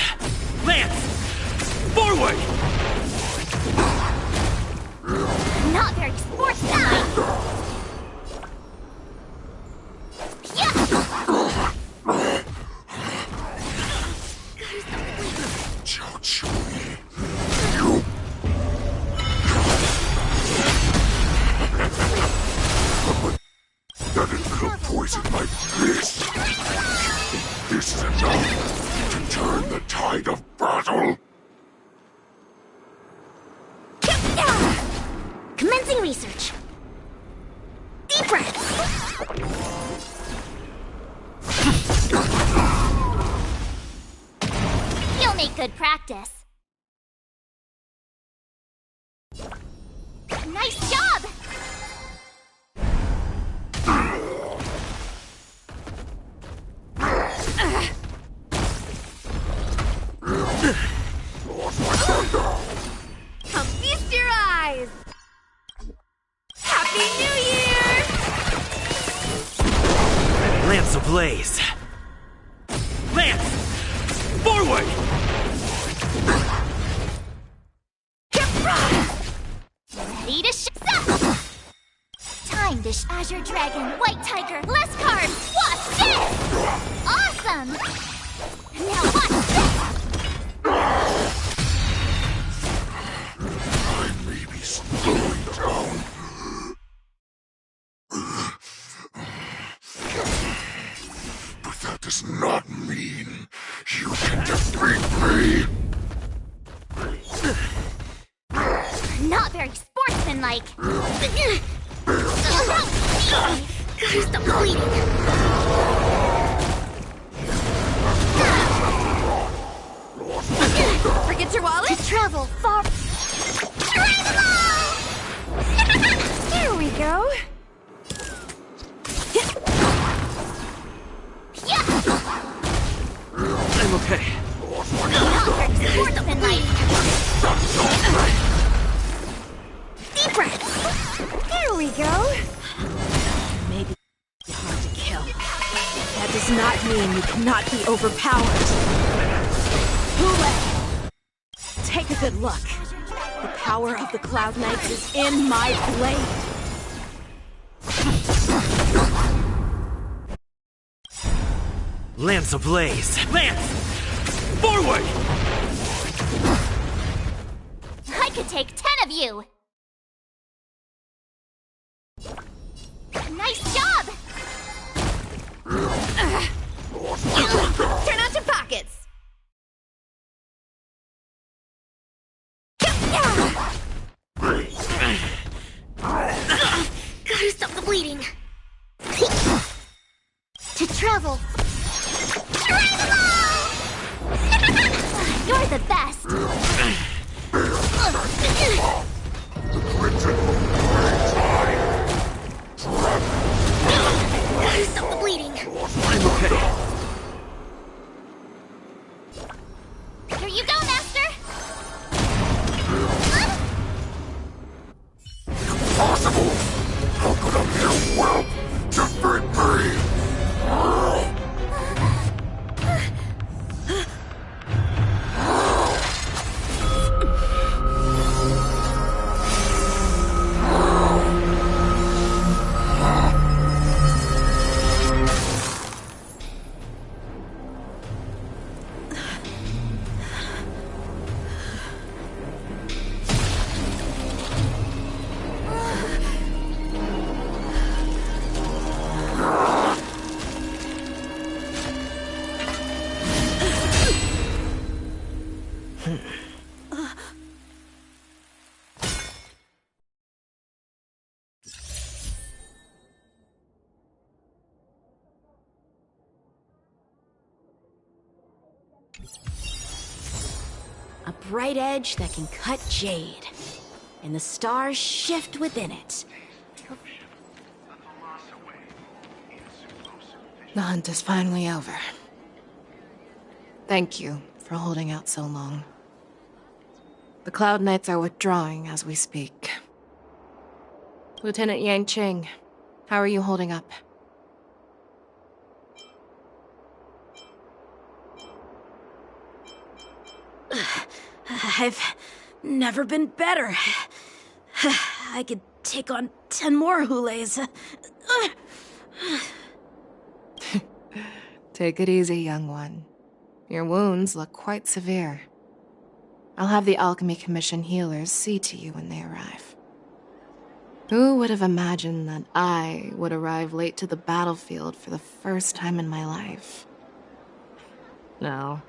Speaker 1: Lance! Forward!
Speaker 13: Not very sports-like!
Speaker 11: That is gonna poison my fist. This is enough to turn the tide of battle.
Speaker 13: Commencing research. Deep breath. You'll make good practice. Nice job!
Speaker 6: Come feast your eyes! Happy New Year!
Speaker 1: Lance ablaze. Lance! Forward!
Speaker 13: Ready to up! Time to Azure Dragon, White Tiger, less cards, watch this! Awesome! Now watch this!
Speaker 11: I may be slowing down. But that does not mean you can defeat me.
Speaker 13: Not very sportsmanlike. Gotta stop bleeding.
Speaker 6: Forget your wallet?
Speaker 13: To travel far.
Speaker 6: Here we go.
Speaker 1: I'm okay.
Speaker 13: Not very sportsmanlike. Deep breath.
Speaker 6: Here we go. Maybe hard to kill. That does not mean you cannot be overpowered. Hule! Take a good look. The power of the Cloud Knights is in my blade.
Speaker 15: Lance ablaze! Lance! Forward!
Speaker 13: I could take 10 of you! Nice job!
Speaker 2: Turn out your pockets!
Speaker 13: Gotta stop the bleeding. To travel. You're the best. Gotta stop the bleeding.
Speaker 15: I'm okay.
Speaker 13: Here you go, Master.
Speaker 11: Impossible! How could a mere whelp defeat me?
Speaker 6: A bright edge that can cut jade, and the stars shift within it.
Speaker 2: The hunt is finally over. Thank you for holding out so long. The Cloud Knights are withdrawing as we speak. Lieutenant Yang Qing, how are you holding up?
Speaker 6: I've never been better. I could take on 10 more Hulays.
Speaker 2: Take it easy, young one. Your wounds look quite severe. I'll have the Alchemy Commission healers see to you when they arrive. Who would have imagined that I would arrive late to the battlefield for the first time in my life? No.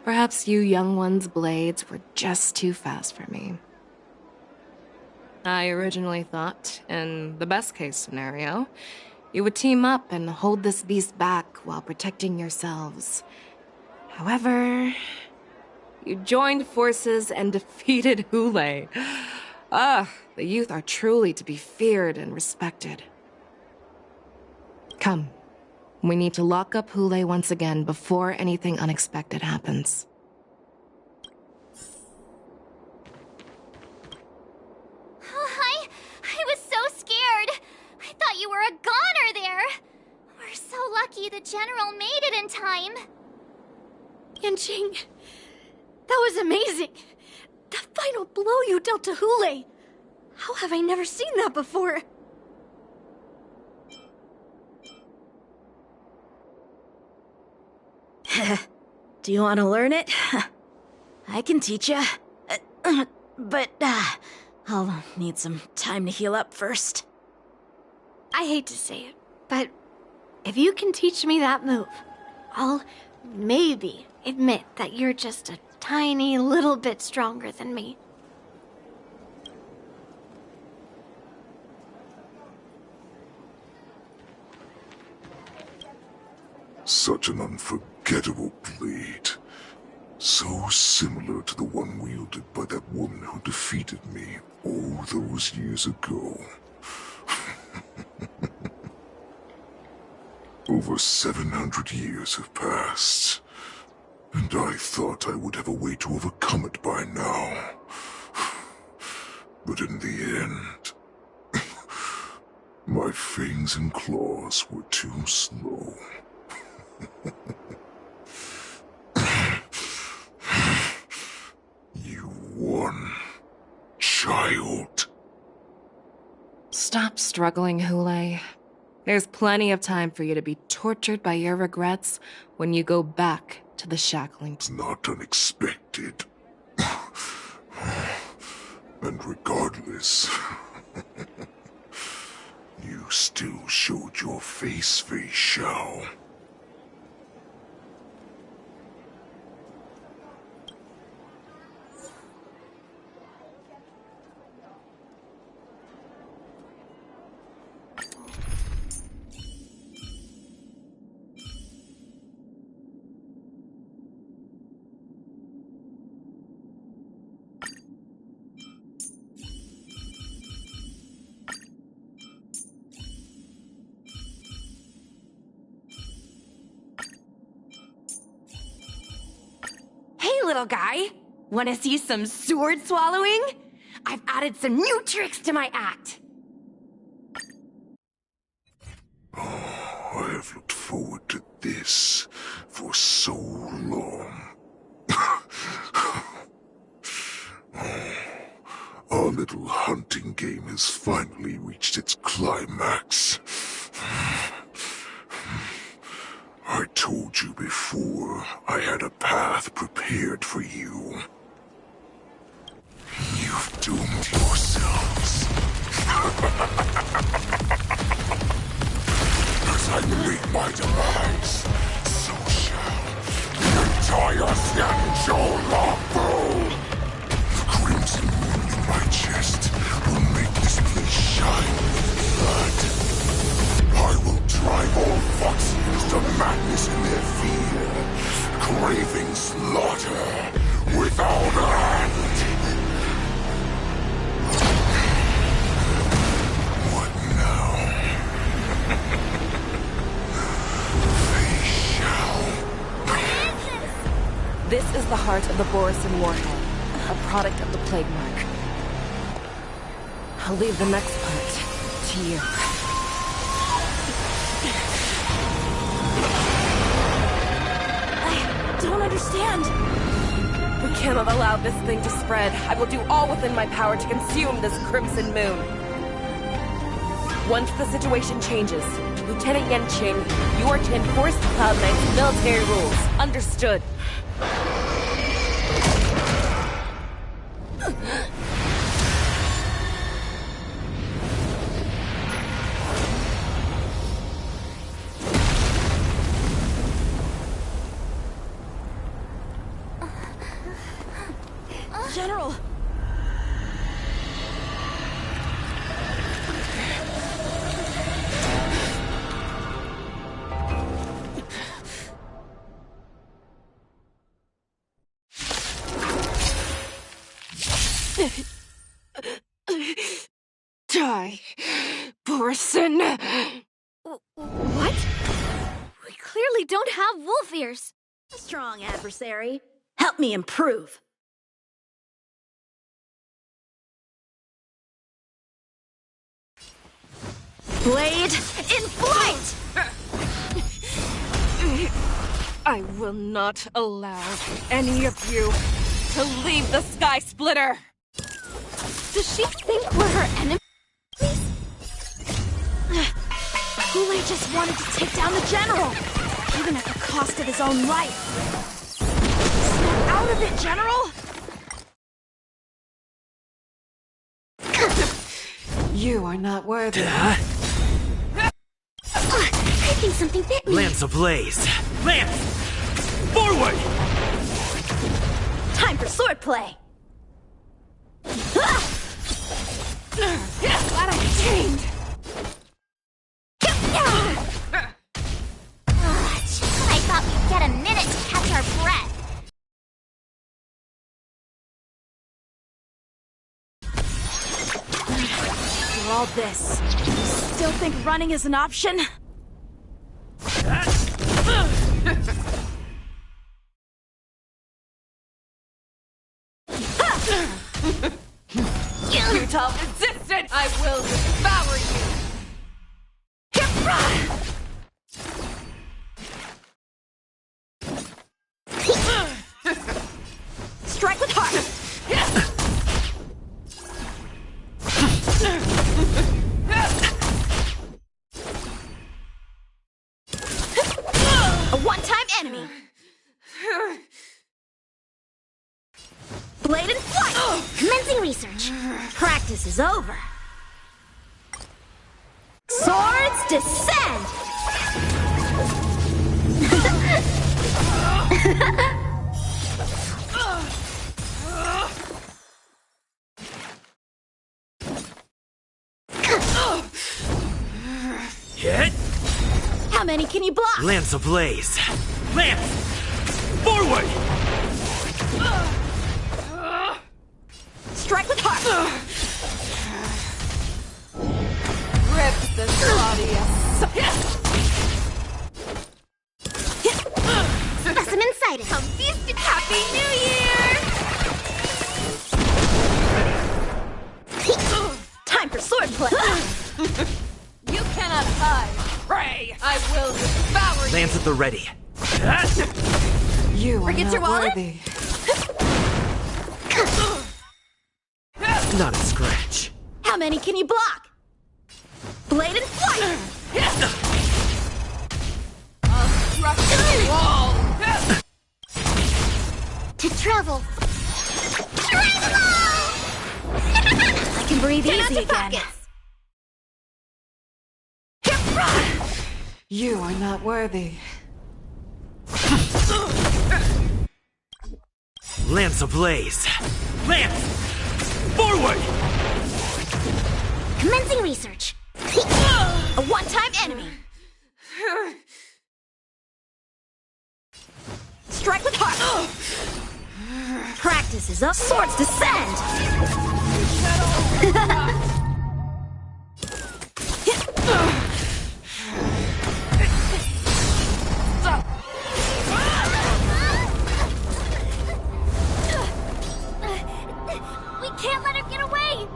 Speaker 2: Perhaps you young ones' blades were just too fast for me. I originally thought, in the best-case scenario, you would team up and hold this beast back while protecting yourselves. However, you joined forces and defeated Hulay. The youth are truly to be feared and respected. Come. We need to lock up Hulay once again before anything unexpected happens.
Speaker 13: I was so scared. I thought you were a goner there. We're so lucky the General made it in time.
Speaker 12: Yanqing, that was amazing. The final blow you dealt to Hulay. How have I never seen that before?
Speaker 6: Do you want to learn it? I can teach you. But, I'll need some time to heal up first.
Speaker 12: I hate to say it, but if you can teach me that move, I'll maybe admit that you're just a tiny little bit stronger than me.
Speaker 11: Such an unforgettable blade. So similar to the one wielded by that woman who defeated me all those years ago. Over 700 years have passed, and I thought I would have a way to overcome it by now. But in the end, my fangs and claws were too slow. You won.
Speaker 2: Stop struggling, Hule. There's plenty of time for you to be tortured by your regrets when you go back to the shackling.
Speaker 11: It's not unexpected. And regardless, you still showed your face, Fei Shao.
Speaker 16: Little guy, want to see some sword swallowing? I've added some new tricks to my act.
Speaker 11: I have looked forward to this for so long. Our little hunting game has finally reached its climax. I told you before, I had a path prepared for you. You've doomed yourselves. As I meet my demise, so shall the entire Xianzhou fall. The crimson moon in my chest will make this place shine with blood. I will drive all Foxians to madness in their fear, craving slaughter without end. What now? Fei Shao.
Speaker 2: This is the heart of the Borisin warhead, a product of the plague mark. I'll leave the next part to you.
Speaker 6: Don't understand.
Speaker 2: We cannot allow this thing to spread. I will do all within my power to consume this crimson moon. Once the situation changes, Lieutenant Yanqing, you are to enforce the Cloud Knight's military rules. Understood.
Speaker 6: General!
Speaker 2: Die, Borisin!
Speaker 12: What? We clearly don't have wolf ears.
Speaker 6: A strong adversary. Help me improve. Blade in flight!
Speaker 2: I will not allow any of you to leave the Sky Splitter!
Speaker 12: Does she think we're her enemies?
Speaker 6: Hule just wanted to take down the general, even at the cost of his own life. Snap out of it, General!
Speaker 2: You are not worthy.
Speaker 12: I think something bit me.
Speaker 15: Lance ablaze! Lance! Forward!
Speaker 6: Time for swordplay!
Speaker 2: Glad I changed!
Speaker 13: I thought we'd get a minute to catch our breath.
Speaker 6: After all this, you still think running is an option?
Speaker 2: Futile resistance! I will devour you!
Speaker 6: Strike with heart!
Speaker 12: research.
Speaker 4: Practice is over. Swords descend!
Speaker 15: Hit!
Speaker 6: How many can you block?
Speaker 15: Lance ablaze! Lance! Forward!
Speaker 6: Strike with heart!
Speaker 2: Rip this Claudius.
Speaker 12: Specimen sighted.
Speaker 13: Come feast and Happy New Year!
Speaker 6: Time for swordplay!
Speaker 2: You cannot hide. Pray! I will devour you!
Speaker 15: Lance at the ready.
Speaker 9: You are
Speaker 6: Forget
Speaker 9: not
Speaker 6: your wallet?
Speaker 9: worthy.
Speaker 15: Not a scratch.
Speaker 6: How many can you block? Blade and flight!
Speaker 2: Wall!
Speaker 12: To travel.
Speaker 4: I can breathe easy again.
Speaker 9: You are not worthy.
Speaker 15: Lance ablaze! Lance! Forward!
Speaker 12: Commencing research.
Speaker 6: A one-time enemy! Strike with heart!
Speaker 4: Practice is up.
Speaker 6: Swords descend!
Speaker 13: We can't let her get away!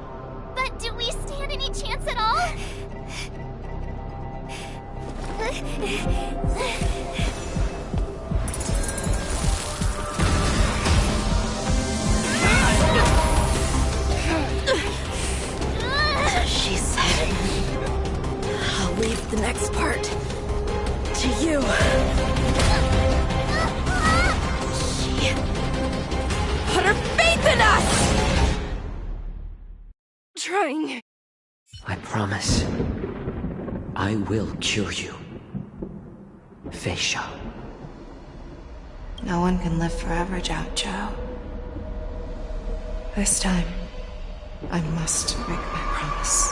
Speaker 13: But do we stand any chance at all?
Speaker 6: She said, I'll leave the next part to you. She put her faith in us!
Speaker 2: Trying.
Speaker 14: I promise. I will cure you. Feisha.
Speaker 9: No one can live forever, Jiao Zhou. This time, I must make my promise.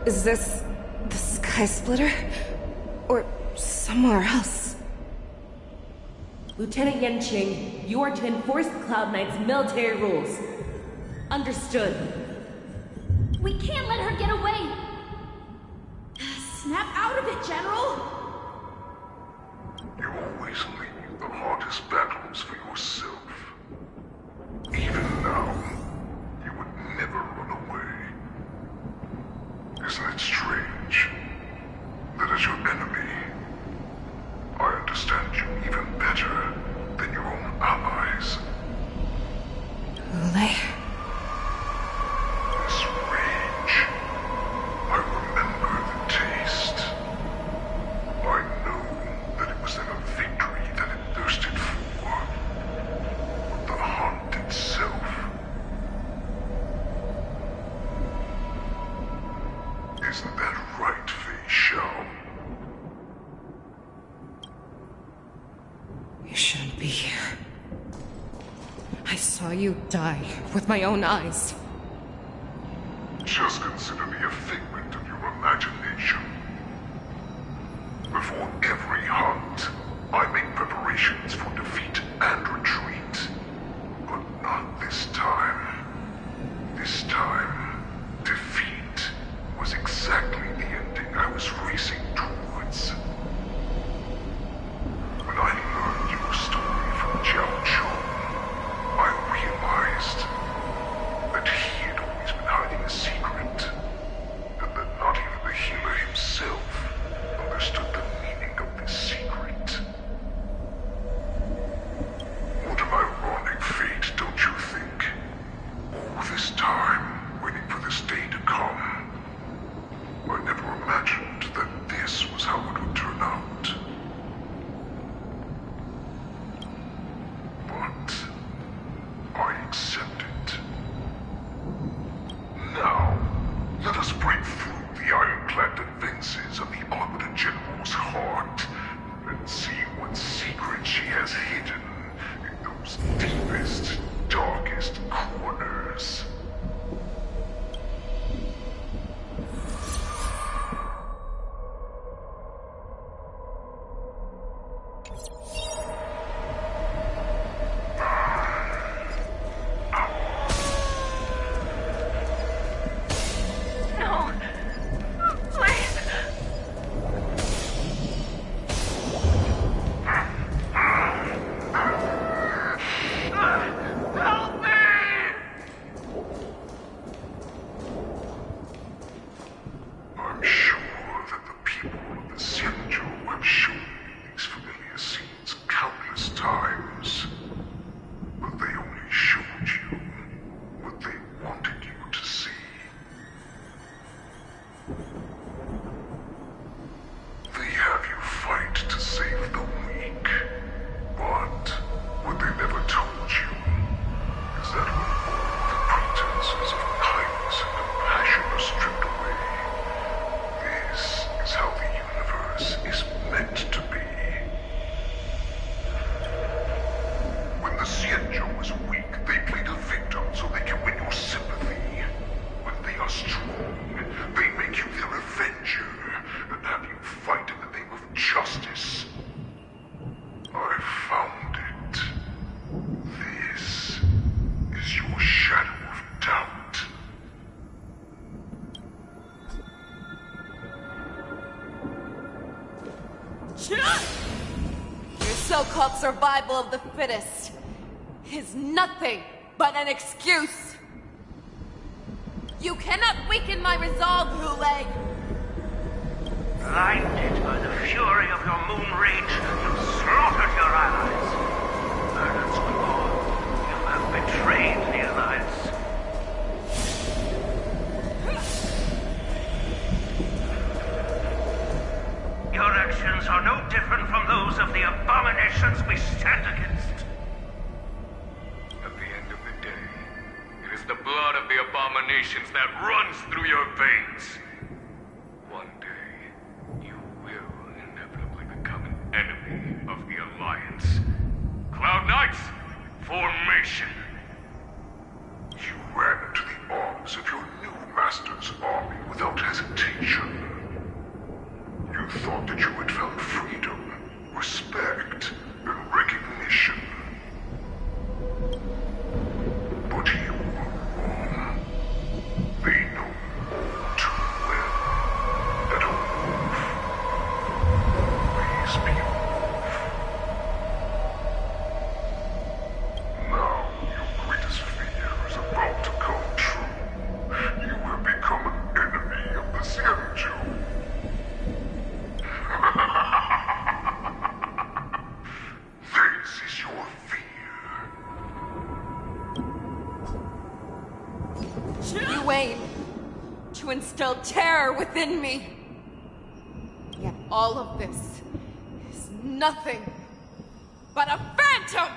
Speaker 9: Is this the Sky Splitter? Or somewhere else?
Speaker 17: Lieutenant Yanqing, you are to enforce the Cloud Knight's military rules. Understood.
Speaker 13: We can't let her get away!
Speaker 6: Snap out of it, General!
Speaker 11: You always leave the hardest battles for yourself. Even now, you would never run away. Isn't it strange that as your enemy, I understand you even better than your own allies?
Speaker 9: Ule?
Speaker 11: This rage, I remember the taste. I know that it was never victory that it thirsted for, but the hunt itself. Isn't that right, Fei Shao?
Speaker 9: You shouldn't be here. I saw you die with my own eyes.
Speaker 11: Just consider me a figment of your imagination. Before every hunt, I make preparations for defeat and retreat. But not this time. This time, defeat was exactly the ending I was racing towards. When I learned your story from Jiao Zhou, I realized that he had always been hiding a secret, and that not even the healer himself understood the meaning of this secret. What an ironic fate, don't you think? All this time, waiting for this day to come. Xianzhou's heart and see what secret she has hidden in those deepest, darkest corners.
Speaker 8: No. Please. Help me!
Speaker 11: I'm sure that the people of the Xianzhou have shown me these familiar scenes countless times, but they only showed you what they wanted you to see. They have you fight to save the weak, but what they never told you is that when all the pretenses of kindness and compassion are stripped away, this is how the universe is meant to be. When the Xianzhou is weak, they play the victim so they can win your sympathy. When they are strong, they make you their avenger and have you fight in the name of justice. I found it. This is your shadow of doubt.
Speaker 2: Your so-called survival of the fittest is nothing but an excuse. You cannot weaken my resolve, Hule.
Speaker 18: Blinded by the fury of your moon rage, you slaughtered your allies. Murder's core, you have betrayed the Alliance. Your actions are no different from those of the abominations we stand against.
Speaker 19: At the end of the day, it is the blood of the abominations that runs through your veins. One day, you will inevitably become an enemy of the Alliance. Cloud Knights, formation!
Speaker 11: You ran into the arms of your new master's army without hesitation. You thought that you had found freedom, respect, and recognition. But you were wrong. They know all too well that a wolf will always be a wolf. Now your greatest fear is about to come true. You have become an enemy of the Xianzhou. This is your fear.
Speaker 2: You aim to instill terror within me. Yet all of this is nothing but a phantom!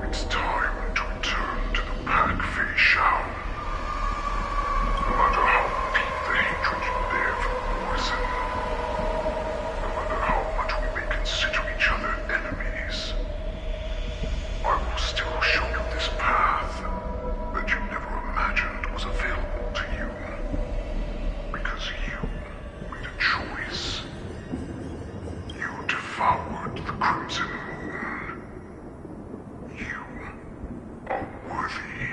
Speaker 11: It's time to return to the pack, Fei Shao. No matter how deep the hatred you bear for Morrison, no matter how much we may consider each other enemies, I will still show you this path that you never imagined was available to you. Because you made a choice. You devoured the Crimson Moon. You are worthy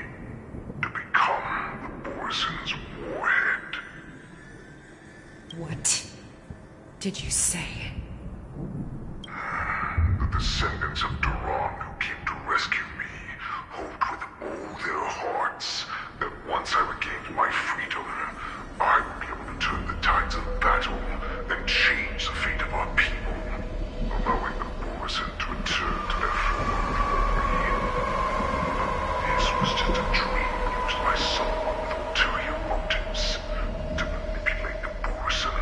Speaker 11: to become the Borison's warhead.
Speaker 9: What did you say?
Speaker 11: The descendants of Duran who came to rescue me hoped with all their hearts that once I regained my freedom, I would be able to turn the tides of battle and change the fate of our people, allowing the Borison to return to their former glory. This was just a dream used by someone with ulterior motives to manipulate the Borison.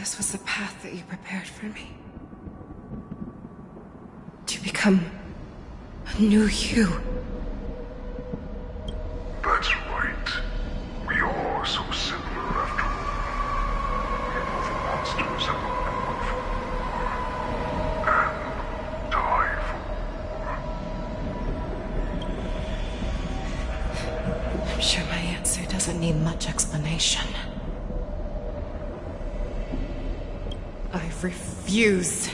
Speaker 2: this was the path that you prepared for me. To become a new you.
Speaker 11: That's right. We are so similar after all. We are both monsters and were born for war. And die for war.
Speaker 2: I'm sure my answer doesn't need much explanation. I refuse.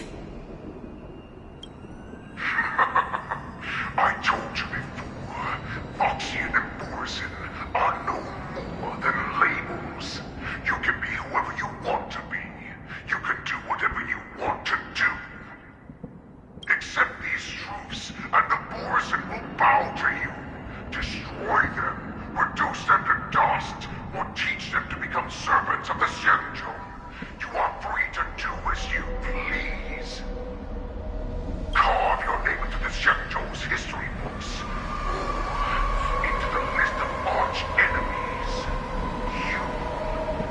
Speaker 11: I told you before, Foxian and Borisin are no more than labels. You can be whoever you want to be. You can do whatever you want to do. Accept these truths, and the Borisin will bow to you. Destroy them, reduce them to dust, or teach them to become servants of the Xianzhou. You are free to do as you please. Carve your name into the Xianzhou's history books, or into the list of arch enemies. You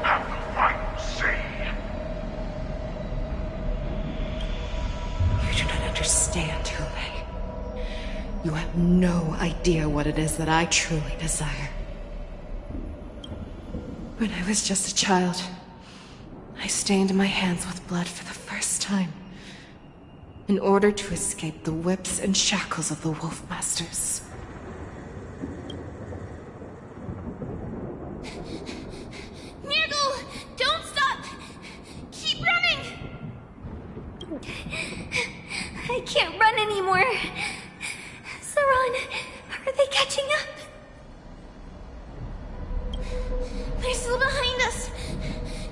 Speaker 11: have the final say.
Speaker 2: You do not understand, Hule. You have no idea what it is that I truly desire. When I was just a child, I stained my hands with blood for the first time, in order to escape the whips and shackles of the Wolf Masters.
Speaker 13: Nirgal! Don't stop! Keep running! I can't run anymore. Saran, are they catching up? They're still behind us.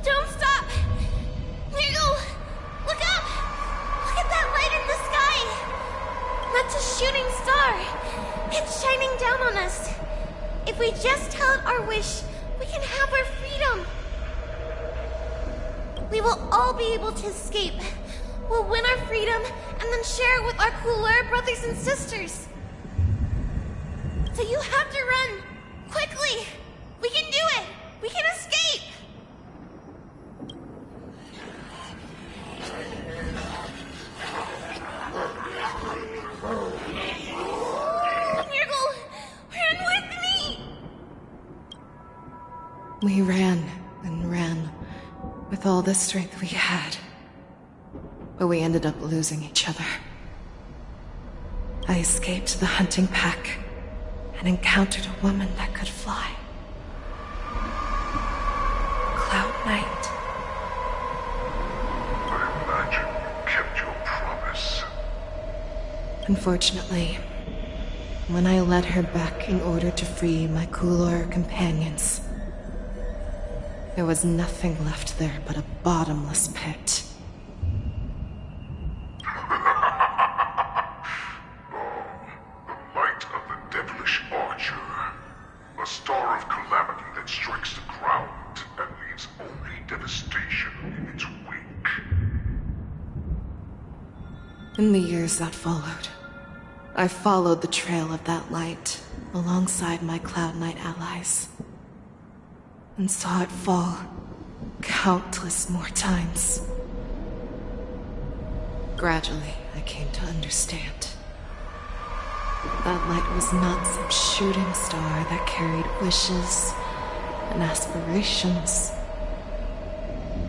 Speaker 13: Don't stop! Nirgal! Look up! Look at that light in the sky! That's a shooting star! It's shining down on us. If we just tell it our wish, we can have our freedom. We will all be able to escape. We'll win our freedom and then share it with our cooler brothers and sisters. So you have to run! Quickly! We can do it! We can escape! Nirgal! Run with me!
Speaker 2: We ran and ran with all the strength we had, but we ended up losing each other. I escaped the hunting pack and encountered a woman that could fly. Cloud Knight.
Speaker 11: I imagine you kept your promise.
Speaker 2: Unfortunately, when I led her back in order to free my Kulor companions, there was nothing left there but a bottomless pit.
Speaker 11: Light of the devilish archer. A star of calamity that strikes the ground and leaves only devastation in its wake.
Speaker 2: In the years that followed, I followed the trail of that light alongside my Cloud Knight allies, and saw it fall countless more times. Gradually, I came to understand. That light was not some shooting star that carried wishes and aspirations.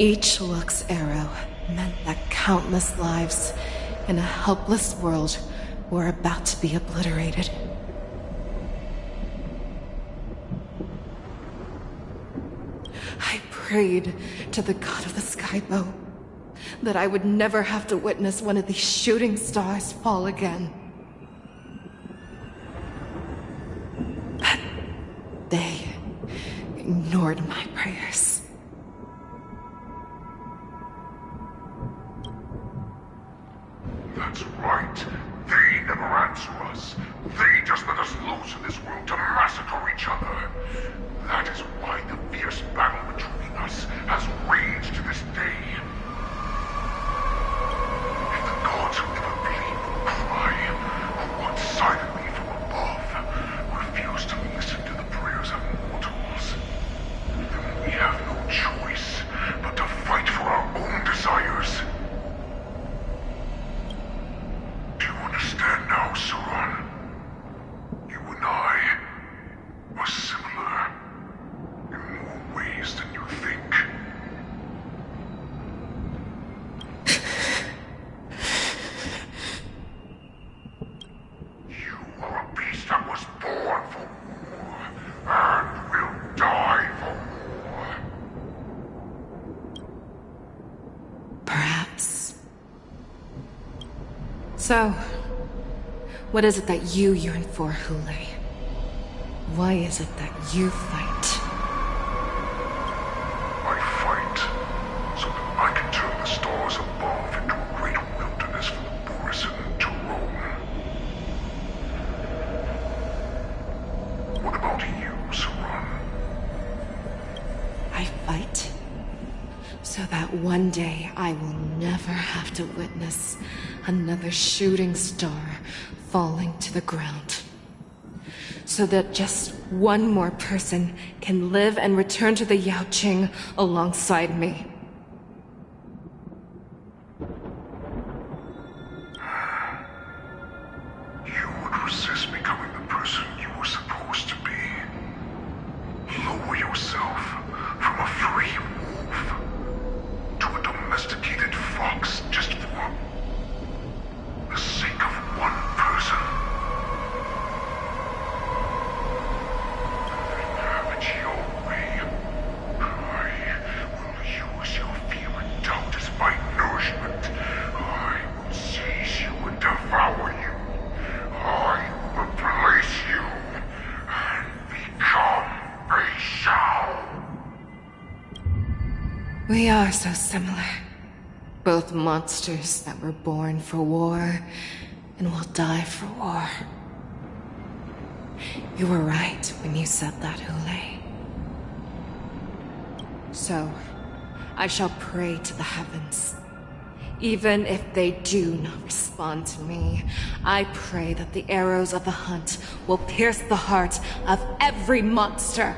Speaker 2: Each Lux arrow meant that countless lives in a helpless world were about to be obliterated. I prayed to the god of the skybow that I would never have to witness one of these shooting stars fall again. But they ignored my prayers.
Speaker 11: That's right. They never answer us. They just let us loose in this world to massacre each other. That is why the fierce battle between us has raged to this day. If the gods who never bleed will cry, who watch silently from above, refuse to listen to the prayers of mortals, then we have no choice but to fight for our own
Speaker 2: Yes. So, what is it that you yearn for, Hule? Why is it that you fight?
Speaker 11: I fight so that I can turn the stars above into a great wilderness for the Borisin to roam. What about you, Saran?
Speaker 2: I fight so that one day I will never have to witness another shooting star falling to the ground. So that just one more person can live and return to the Yaoqing alongside me.
Speaker 11: You would resist becoming the person you were supposed to be. Lower yourself from a free wolf to a domesticated fox just for the sake of one person. Have it your way. I will use your fear and doubt as my nourishment. I will seize you and devour you. I will replace you and become a Shao.
Speaker 2: We are so similar. Both monsters that were born for war and will die for war. You were right when you said that, Hule. So, I shall pray to the heavens. Even if they do not respond to me, I pray that the arrows of the hunt will pierce the heart of every monster.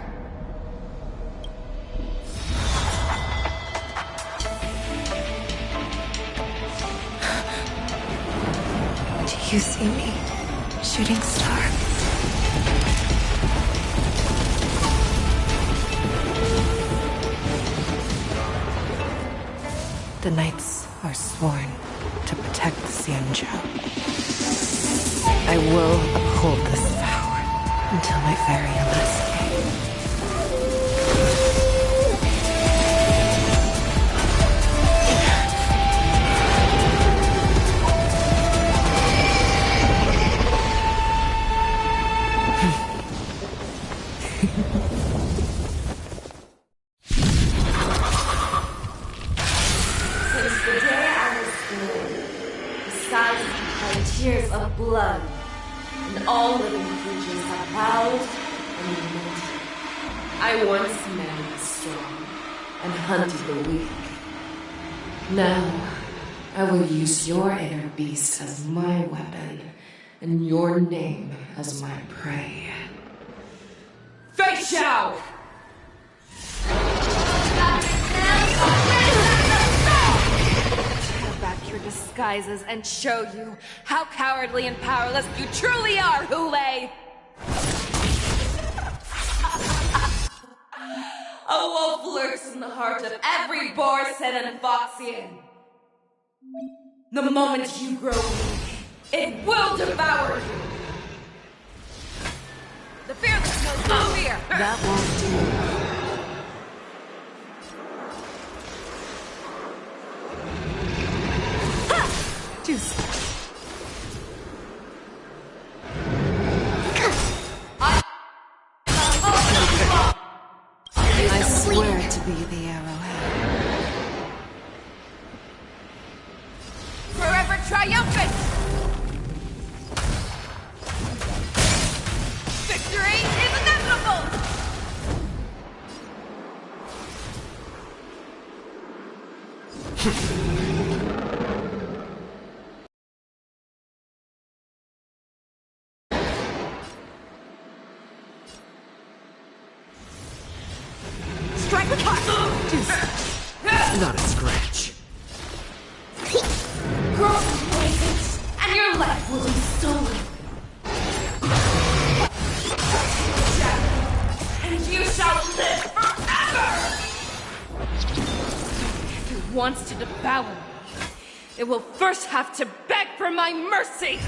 Speaker 2: Do you see me, shooting star? The knights are sworn to protect the Xianzhou. I will uphold this vow until my very last day. Since the day I was born, the skies have cried tears of blood, and all living creatures have howled and lamented. I once manned the strong and hunted the weak. Now, I will use your inner beast as my weapon, and your name as my prey. Fei Xiao! Tear back your disguises and show you how cowardly and powerless you truly are, Hule! A wolf lurks in the heart of every Borisin and Foxian. The moment you grow weak, it will devour you! The fearless knows no fear! That won't do. Juice. I swear to be the arrowhead. Forever triumphant! Victory is inevitable! Strike with heart!
Speaker 15: Not a scratch.
Speaker 2: Grow complacent, and your life will be stolen. And you shall live forever! If it wants to devour me, it will first have to beg for my mercy!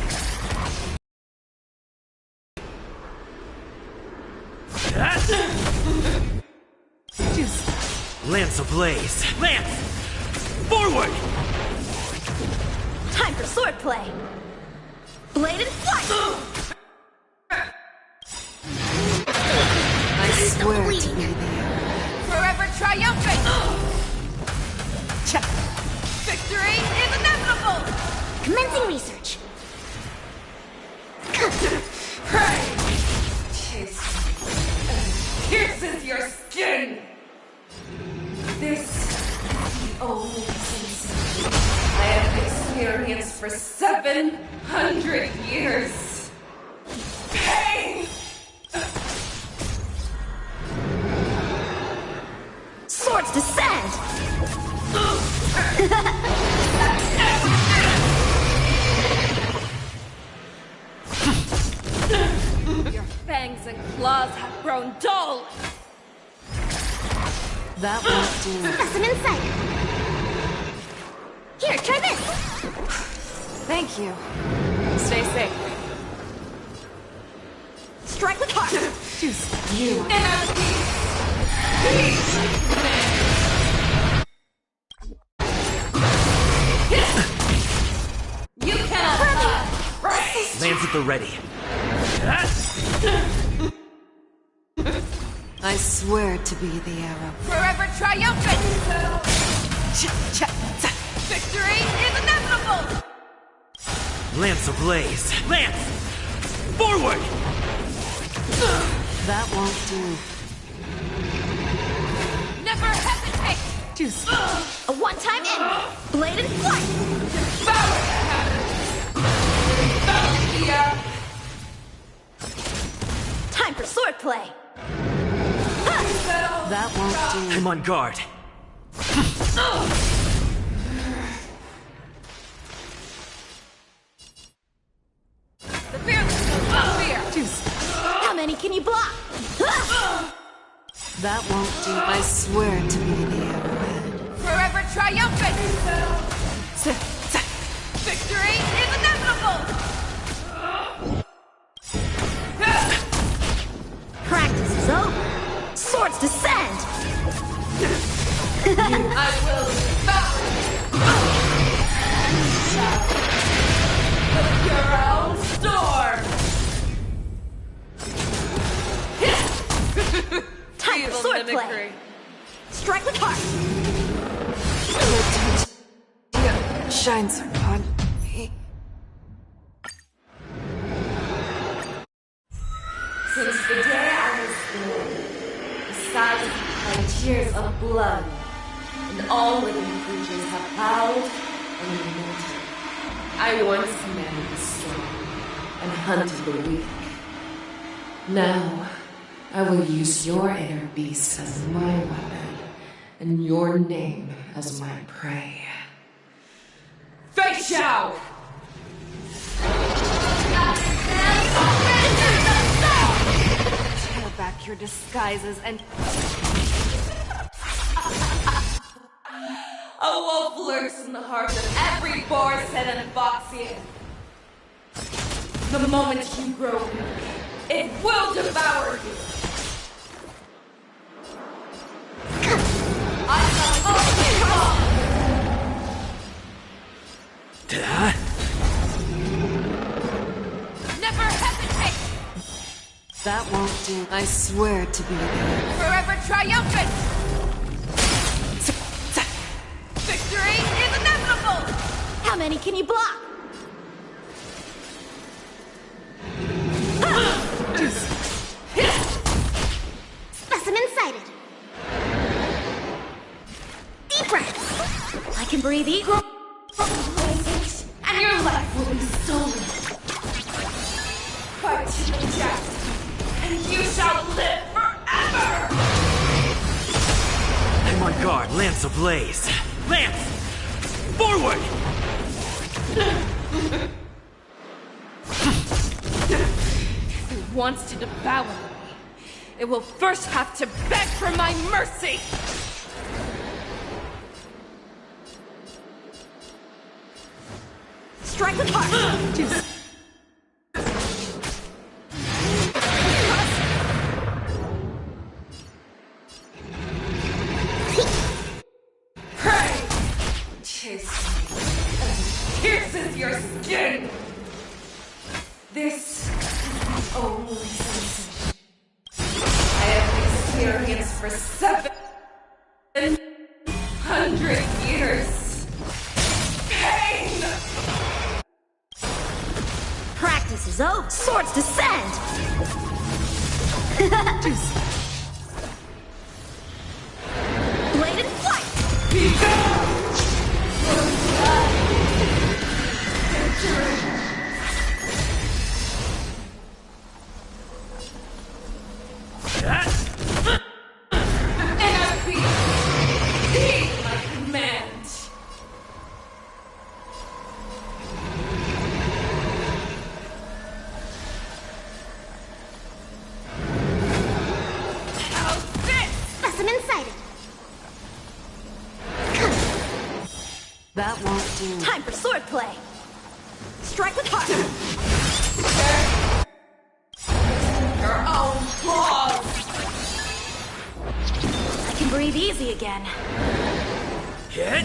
Speaker 15: Lance ablaze! Lance! Forward!
Speaker 6: Time for swordplay! Blade and flight!
Speaker 9: I swear to be there.
Speaker 2: Forever triumphant! Victory is inevitable!
Speaker 13: Commencing research.
Speaker 17: Pierces your skin! This is the only sensation I have experienced for 700 years. Pain!
Speaker 6: Swords descend!
Speaker 2: Your fangs and claws have grown dull!
Speaker 9: That won't do.
Speaker 13: Specimen sight. Here, try this.
Speaker 2: Thank you. Stay safe.
Speaker 6: Strike with heart!
Speaker 9: Just you.
Speaker 17: You cannot hide!
Speaker 15: Lands at the ready.
Speaker 9: I swear to be the arrow.
Speaker 2: Forever triumphant! Victory is inevitable!
Speaker 15: Lance ablaze. Lance! Forward!
Speaker 9: That won't do.
Speaker 2: Never hesitate!
Speaker 9: Just
Speaker 6: A one-time in! Blade and flight! Time for swordplay!
Speaker 9: that won't do.
Speaker 15: I'm on guard.
Speaker 2: The fearlessness of fear!
Speaker 9: Just
Speaker 6: How many can you block?
Speaker 9: that won't do. I swear to be the arrowhead.
Speaker 2: Forever triumphant! Victory is inevitable!
Speaker 6: Practice is over! Swords descend!
Speaker 17: I will devour with your own storm!
Speaker 6: Time for
Speaker 2: Evil
Speaker 6: swordplay!
Speaker 2: mimicry.
Speaker 6: Strike with heart!
Speaker 9: It shines upon me.
Speaker 17: Since the day I was born, the skies have cried tears of blood, and all living creatures have howled and lamented. I once commanded the strong and hunted the weak. Now, I will use your inner beast as my weapon, and your name as my prey. Fei Xiao!
Speaker 2: Tear back your disguises and
Speaker 17: A wolf lurks in the hearts of every Borison and Foxian. The moment you grow weak, it will devour you. I shall only fall.
Speaker 2: never hesitate!
Speaker 9: That won't do. I swear to be the arrowhead.
Speaker 2: Forever triumphant! Victory is inevitable!
Speaker 6: How many can you block?
Speaker 13: Specimen sighted. Deep breaths.
Speaker 6: I can breathe equal.
Speaker 17: And your life will be stolen. Fight to the death, and you shall live forever!
Speaker 15: I'm on guard. Lance ablaze. Lance! Forward!
Speaker 2: If it wants to devour me, it will first have to beg for my mercy!
Speaker 6: Strike with heart!
Speaker 17: pierces your skin! This is the only sensation I have experienced for 700 years. Pain!
Speaker 6: Practice is over. Swords descend! Blade and flight!
Speaker 17: Heed my command!
Speaker 12: Specimen sighted.
Speaker 9: That won't do.
Speaker 6: Time for swordplay! Strike with heart!
Speaker 17: Your own claws!
Speaker 6: I can breathe easy again.
Speaker 15: Hit!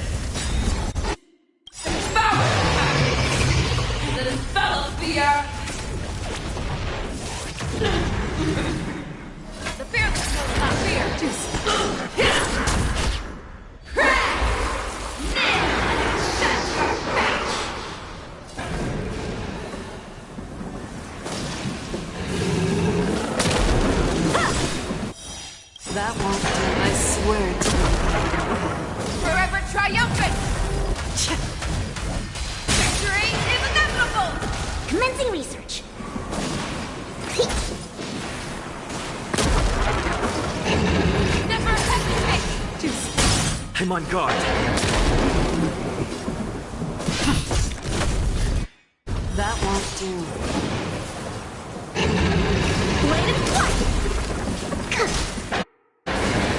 Speaker 17: And envelop the earth! The fearless knows not fear!
Speaker 9: That won't do. I swear to you.
Speaker 17: Forever triumphant! Victory is inevitable!
Speaker 12: Commencing research.
Speaker 17: Never hesitate!
Speaker 15: I'm on guard.
Speaker 9: That won't do.
Speaker 6: Blade and flight!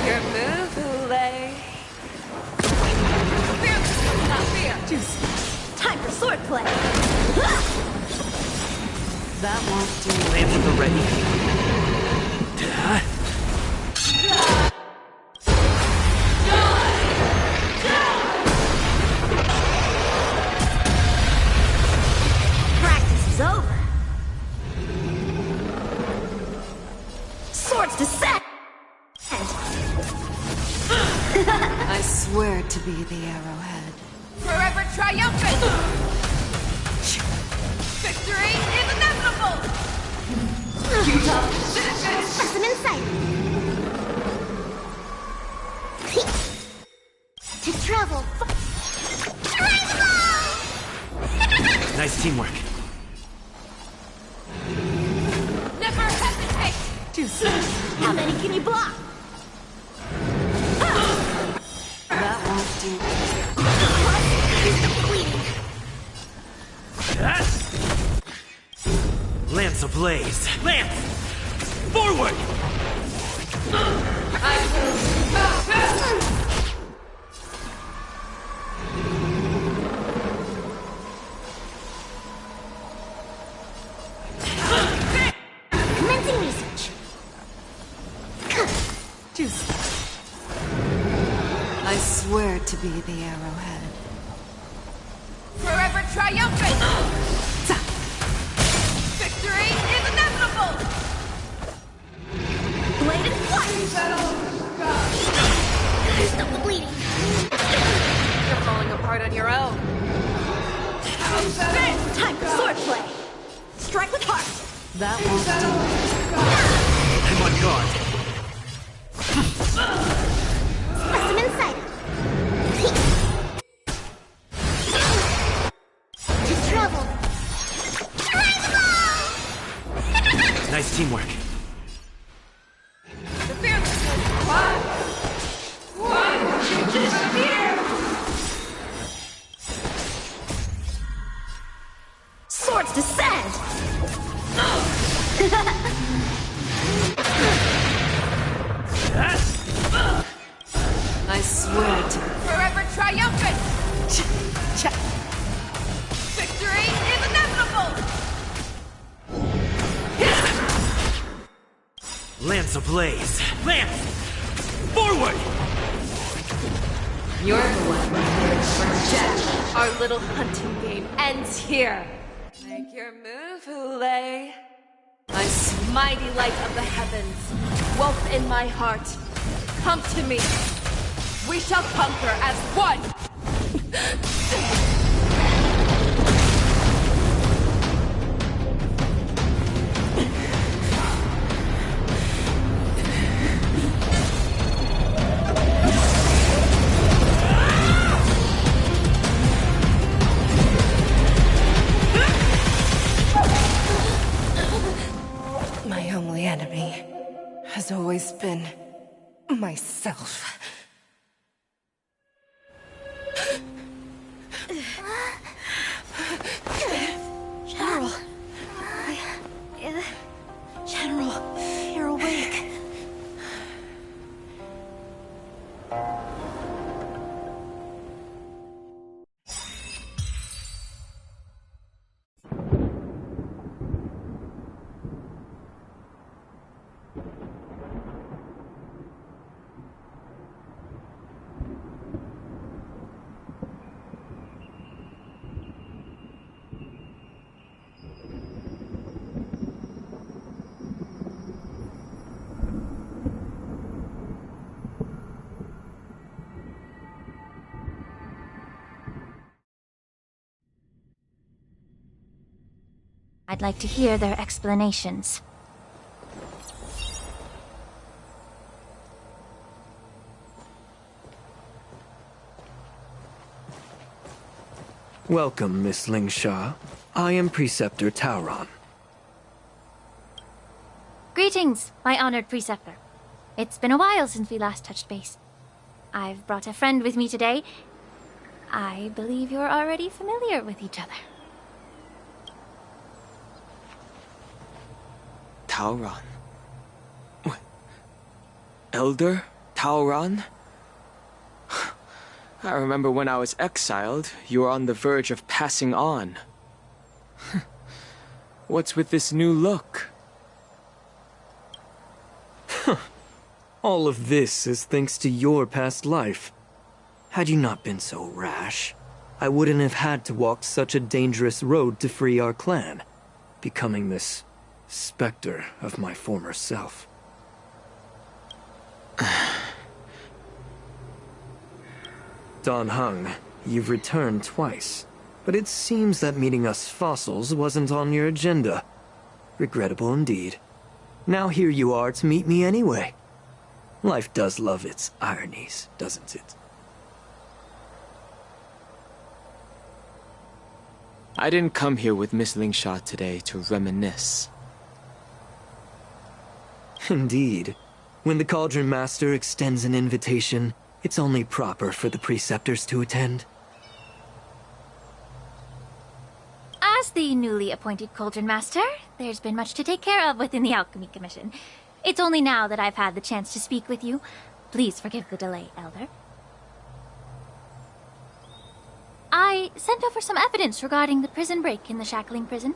Speaker 17: Your move, Hule. Fearless knows not fear!
Speaker 6: Time for swordplay!
Speaker 9: That won't do.
Speaker 15: Lance at the ready.
Speaker 6: Practice is over. Swords descend!
Speaker 9: I swear to be the arrowhead.
Speaker 17: Forever triumphant! Victory is inevitable!
Speaker 12: Specimen sighted. To travel.
Speaker 15: Nice teamwork.
Speaker 17: Never hesitate!
Speaker 6: How many can you block?
Speaker 9: That won't do.
Speaker 15: Lance ablaze. Lance! Forward!
Speaker 17: I will
Speaker 12: Commencing research.
Speaker 9: I swear to be the arrowhead.
Speaker 17: forever triumphant! Victory is inevitable!
Speaker 6: Blade and flight!
Speaker 12: Stop the bleeding.
Speaker 2: You're falling apart on your own.
Speaker 6: Time for swordplay! Strike with heart!
Speaker 9: That won't do.
Speaker 15: I'm on guard.
Speaker 12: Specimen sighted. To travel.
Speaker 15: Nice teamwork.
Speaker 17: The fearless knows one disappear!
Speaker 6: Swords descend!
Speaker 9: I swear to.
Speaker 17: Forever triumphant! Victory is inevitable!
Speaker 15: Lance ablaze. Lance! Forward!
Speaker 2: You're the one prepared for death. Our little hunting game ends here. Make your move, Hule. My mighty light of the heavens, wolf in my heart, come to me. We shall conquer as one. My only enemy has always been myself.
Speaker 6: General. General, you're awake.
Speaker 13: I'd like to hear their explanations.
Speaker 20: Welcome, Miss Lingsha. I am Preceptor Tauron.
Speaker 13: Greetings, my honored preceptor. It's been a while since we last touched base. I've brought a friend with me today. I believe you're already familiar with each other.
Speaker 14: Tauron? What? Elder Tauron? I remember when I was exiled, you were on the verge of passing on. What's with this new look?
Speaker 20: All of this is thanks to your past life. Had you not been so rash, I wouldn't have had to walk such a dangerous road to free our clan, becoming this specter of my former self. Don Hung, you've returned twice, but it seems that meeting us fossils wasn't on your agenda. Regrettable indeed. Now here you are to meet me anyway. Life does love its ironies, doesn't it?
Speaker 14: I didn't come here with Miss Lingsha today to reminisce.
Speaker 20: Indeed. When the Cauldron Master extends an invitation, it's only proper for the Preceptors to attend.
Speaker 13: As the newly appointed Cauldron Master, there's been much to take care of within the Alchemy Commission. It's only now that I've had the chance to speak with you. Please forgive the delay, Elder. I sent over some evidence regarding the prison break in the Shackling Prison.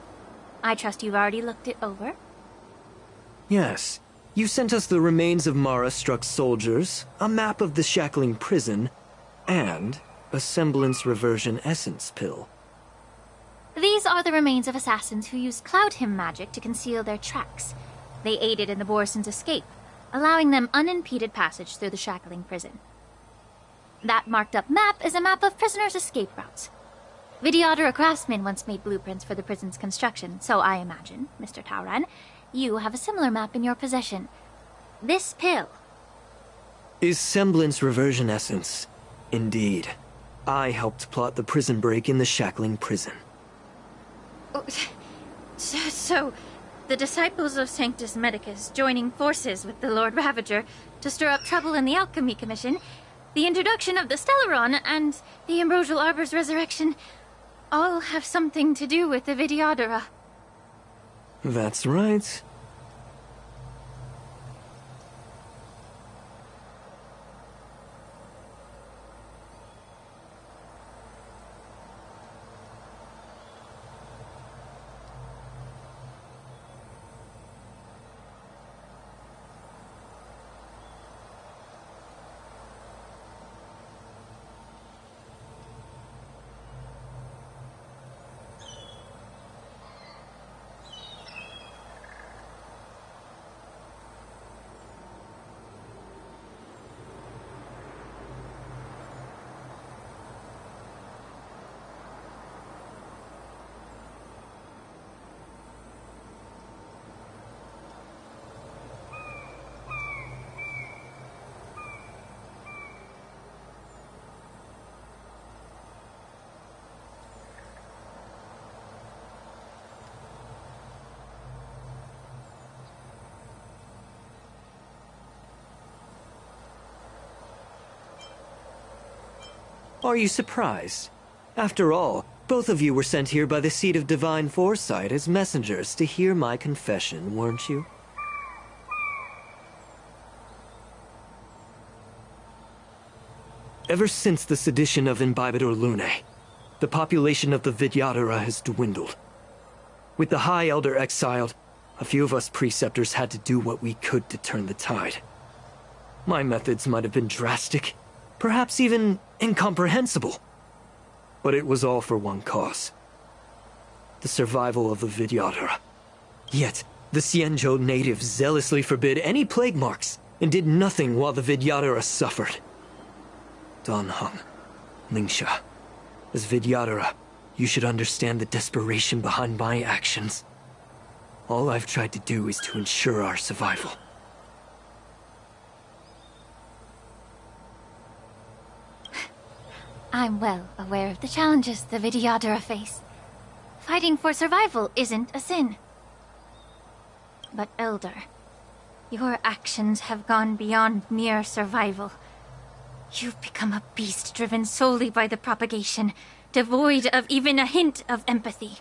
Speaker 13: I trust you've already looked it over.
Speaker 20: Yes. You sent us the remains of Mara-struck soldiers, a map of the Shackling Prison, and a semblance reversion essence pill.
Speaker 13: These are the remains of assassins who used Cloud Hymn magic to conceal their tracks. They aided in the Borisons' escape, allowing them unimpeded passage through the Shackling Prison. That marked-up map is a map of prisoners' escape routes. Vidyadhara craftsmen once made blueprints for the prison's construction, so I imagine, Mr. Tauron, you have a similar map in your possession. This pill
Speaker 20: is semblance reversion essence. Indeed. I helped plot the prison break in the Shackling Prison.
Speaker 13: So, the disciples of Sanctus Medicus joining forces with the Lord Ravager to stir up trouble in the Alchemy Commission, the introduction of the Stellaron, and the Ambrosial Arbor's resurrection all have something to do with the Vidyadhara.
Speaker 20: That's right. Are you surprised? After all, both of you were sent here by the seat of divine foresight as messengers to hear my confession, weren't you? Ever since the sedition of Imbibitor Lunae, the population of the Vidyadhara has dwindled. With the High Elder exiled, a few of us preceptors had to do what we could to turn the tide. My methods might have been drastic, perhaps even incomprehensible. But it was all for one cause. The survival of the Vidyadhara. Yet, the Xianzhou natives zealously forbid any plague marks, and did nothing while the Vidyadhara suffered. Dan Heng, Lingsha, as Vidyadhara, you should understand the desperation behind my actions. All I've tried to do is to ensure our survival.
Speaker 13: I'm well aware of the challenges the Vidyadhara face. Fighting for survival isn't a sin. But Elder, your actions have gone beyond mere survival. You've become a beast driven solely by the propagation, devoid of even a hint of empathy.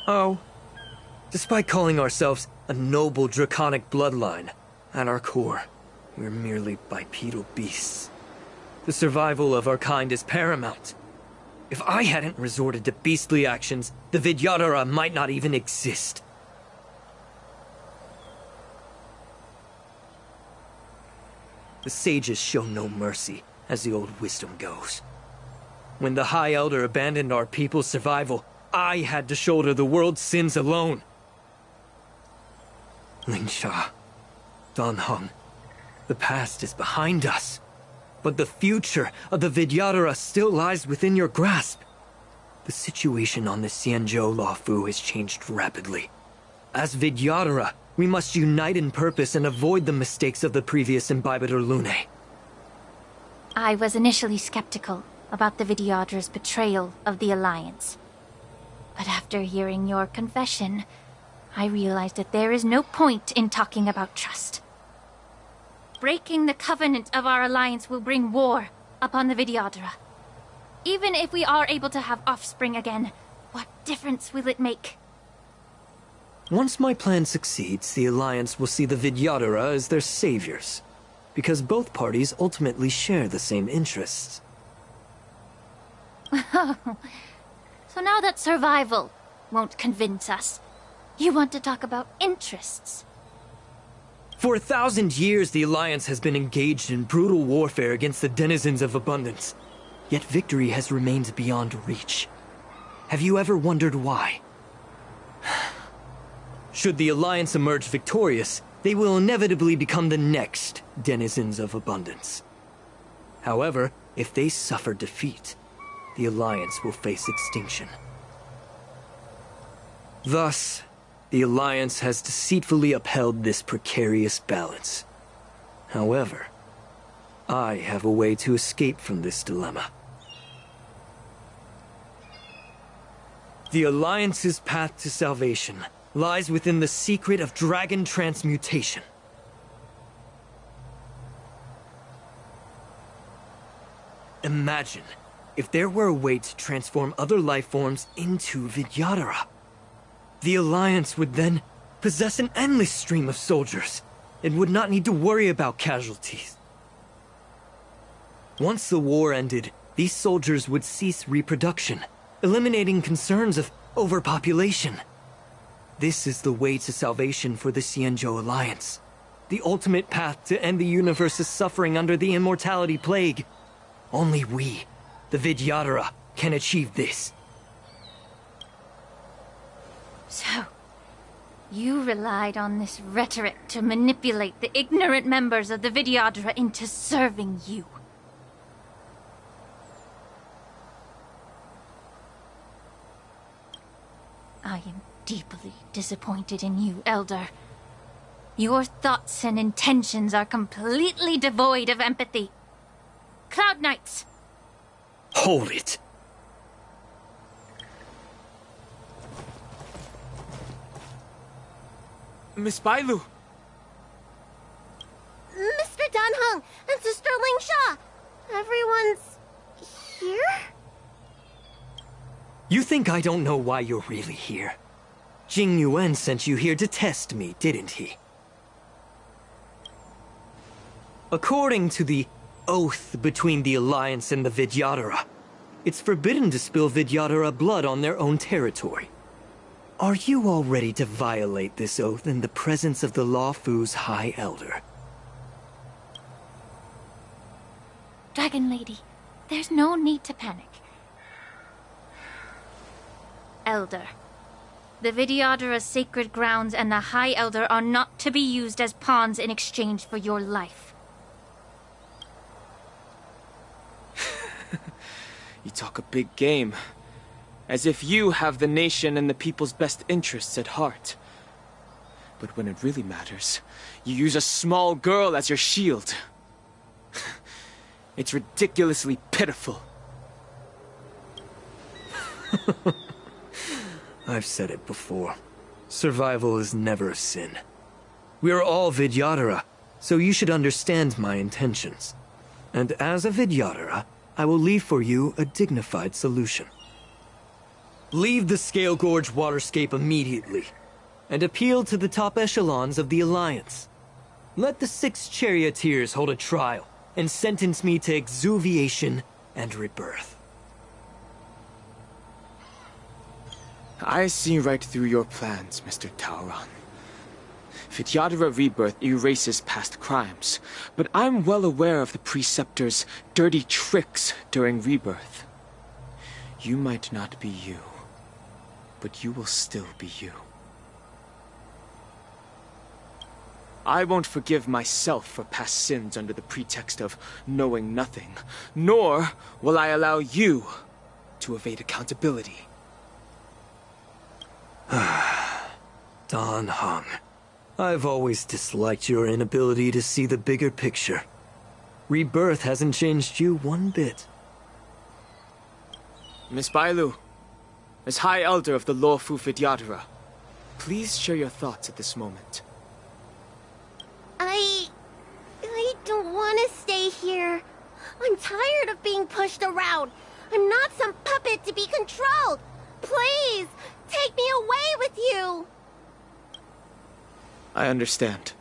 Speaker 20: Oh. Despite calling ourselves a noble draconic bloodline, at our core, we're merely bipedal beasts. The survival of our kind is paramount. If I hadn't resorted to beastly actions, the Vidyadhara might not even exist. The sages show no mercy, as the old wisdom goes. When the High Elder abandoned our people's survival, I had to shoulder the world's sins alone. Lingsha, Dan Heng, the past is behind us, but the future of the Vidyadhara still lies within your grasp. The situation on the Xianzhou Luofu has changed rapidly. As Vidyadhara, we must unite in purpose and avoid the mistakes of the previous Imbibitor Lunae.
Speaker 13: I was initially skeptical about the Vidyadhara's betrayal of the Alliance. But after hearing your confession, I realized that there is no point in talking about trust. Breaking the covenant of our alliance will bring war upon the Vidyadhara. Even if we are able to have offspring again, what difference will it make?
Speaker 20: Once my plan succeeds, the Alliance will see the Vidyadhara as their saviors, because both parties ultimately share the same interests.
Speaker 13: So now that survival won't convince us, you want to talk about interests?
Speaker 20: For 1,000 years, the Alliance has been engaged in brutal warfare against the denizens of abundance. Yet victory has remained beyond reach. Have you ever wondered why? Should the Alliance emerge victorious, they will inevitably become the next denizens of abundance. However, if they suffer defeat, the Alliance will face extinction. Thus, the Alliance has deceitfully upheld this precarious balance. However, I have a way to escape from this dilemma. The Alliance's path to salvation lies within the secret of dragon transmutation. Imagine if there were a way to transform other life forms into Vidyadhara. The Alliance would then possess an endless stream of soldiers and would not need to worry about casualties. Once the war ended, these soldiers would cease reproduction, eliminating concerns of overpopulation. This is the way to salvation for the Xianzhou Alliance. The ultimate path to end the universe's suffering under the immortality plague. Only we, the Vidyadhara, can achieve this.
Speaker 13: So, you relied on this rhetoric to manipulate the ignorant members of the Vidyadhara into serving you. I am deeply disappointed in you, Elder. Your thoughts and intentions are completely devoid of empathy. Cloud Knights!
Speaker 20: Hold it!
Speaker 21: Miss Bailu!
Speaker 22: Mr. Dan Heng and Sister Lingsha!
Speaker 20: You think I don't know why you're really here? Jing Yuan sent you here to test me, didn't he? According to the oath between the Alliance and the Vidyadhara, it's forbidden to spill Vidyadhara blood on their own territory. Are you all ready to violate this oath in the presence of the Lawfu's High Elder?
Speaker 13: Dragon Lady, there's no need to panic. Elder. The Vidyadhara's sacred grounds and the High Elder are not to be used as pawns in exchange for your life.
Speaker 21: You talk a big game. As if you have the nation and the people's best interests at heart. But when it really matters, you use a small girl as your shield. It's ridiculously pitiful.
Speaker 20: I've said it before. Survival is never a sin. We are all Vidyadhara, so you should understand my intentions. And as a Vidyadhara, I will leave for you a dignified solution. Leave the Scale Gorge waterscape immediately, and appeal to the top echelons of the Alliance. Let the 6 charioteers hold a trial, and sentence me to exuviation and rebirth.
Speaker 21: I see right through your plans, Mr. Tauron. Vidyadhara rebirth erases past crimes, but I'm well aware of the Preceptor's dirty tricks during rebirth. You might not be you, but you will still be you. I won't forgive myself for past sins under the pretext of knowing nothing, nor will I allow you to evade accountability.
Speaker 20: Dan Heng, I've always disliked your inability to see the bigger picture. Rebirth hasn't changed you one bit.
Speaker 21: Miss Bailu, as High Elder of the Lawfu Vidyadhara, please share your thoughts at this moment.
Speaker 22: I don't want to stay here. I'm tired of being pushed around. I'm not some puppet to be controlled. Please, take me away with you.
Speaker 21: I understand.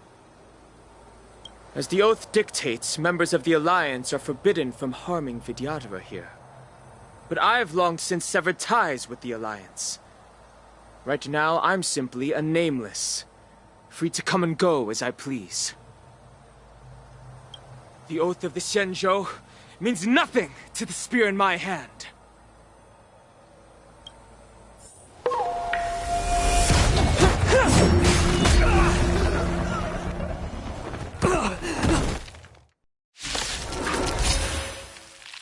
Speaker 21: As the oath dictates, members of the Alliance are forbidden from harming Vidyadhara here. But I've long since severed ties with the Alliance. Right now, I'm simply a nameless, free to come and go as I please. The oath of the Xianzhou means nothing to the spear in my hand.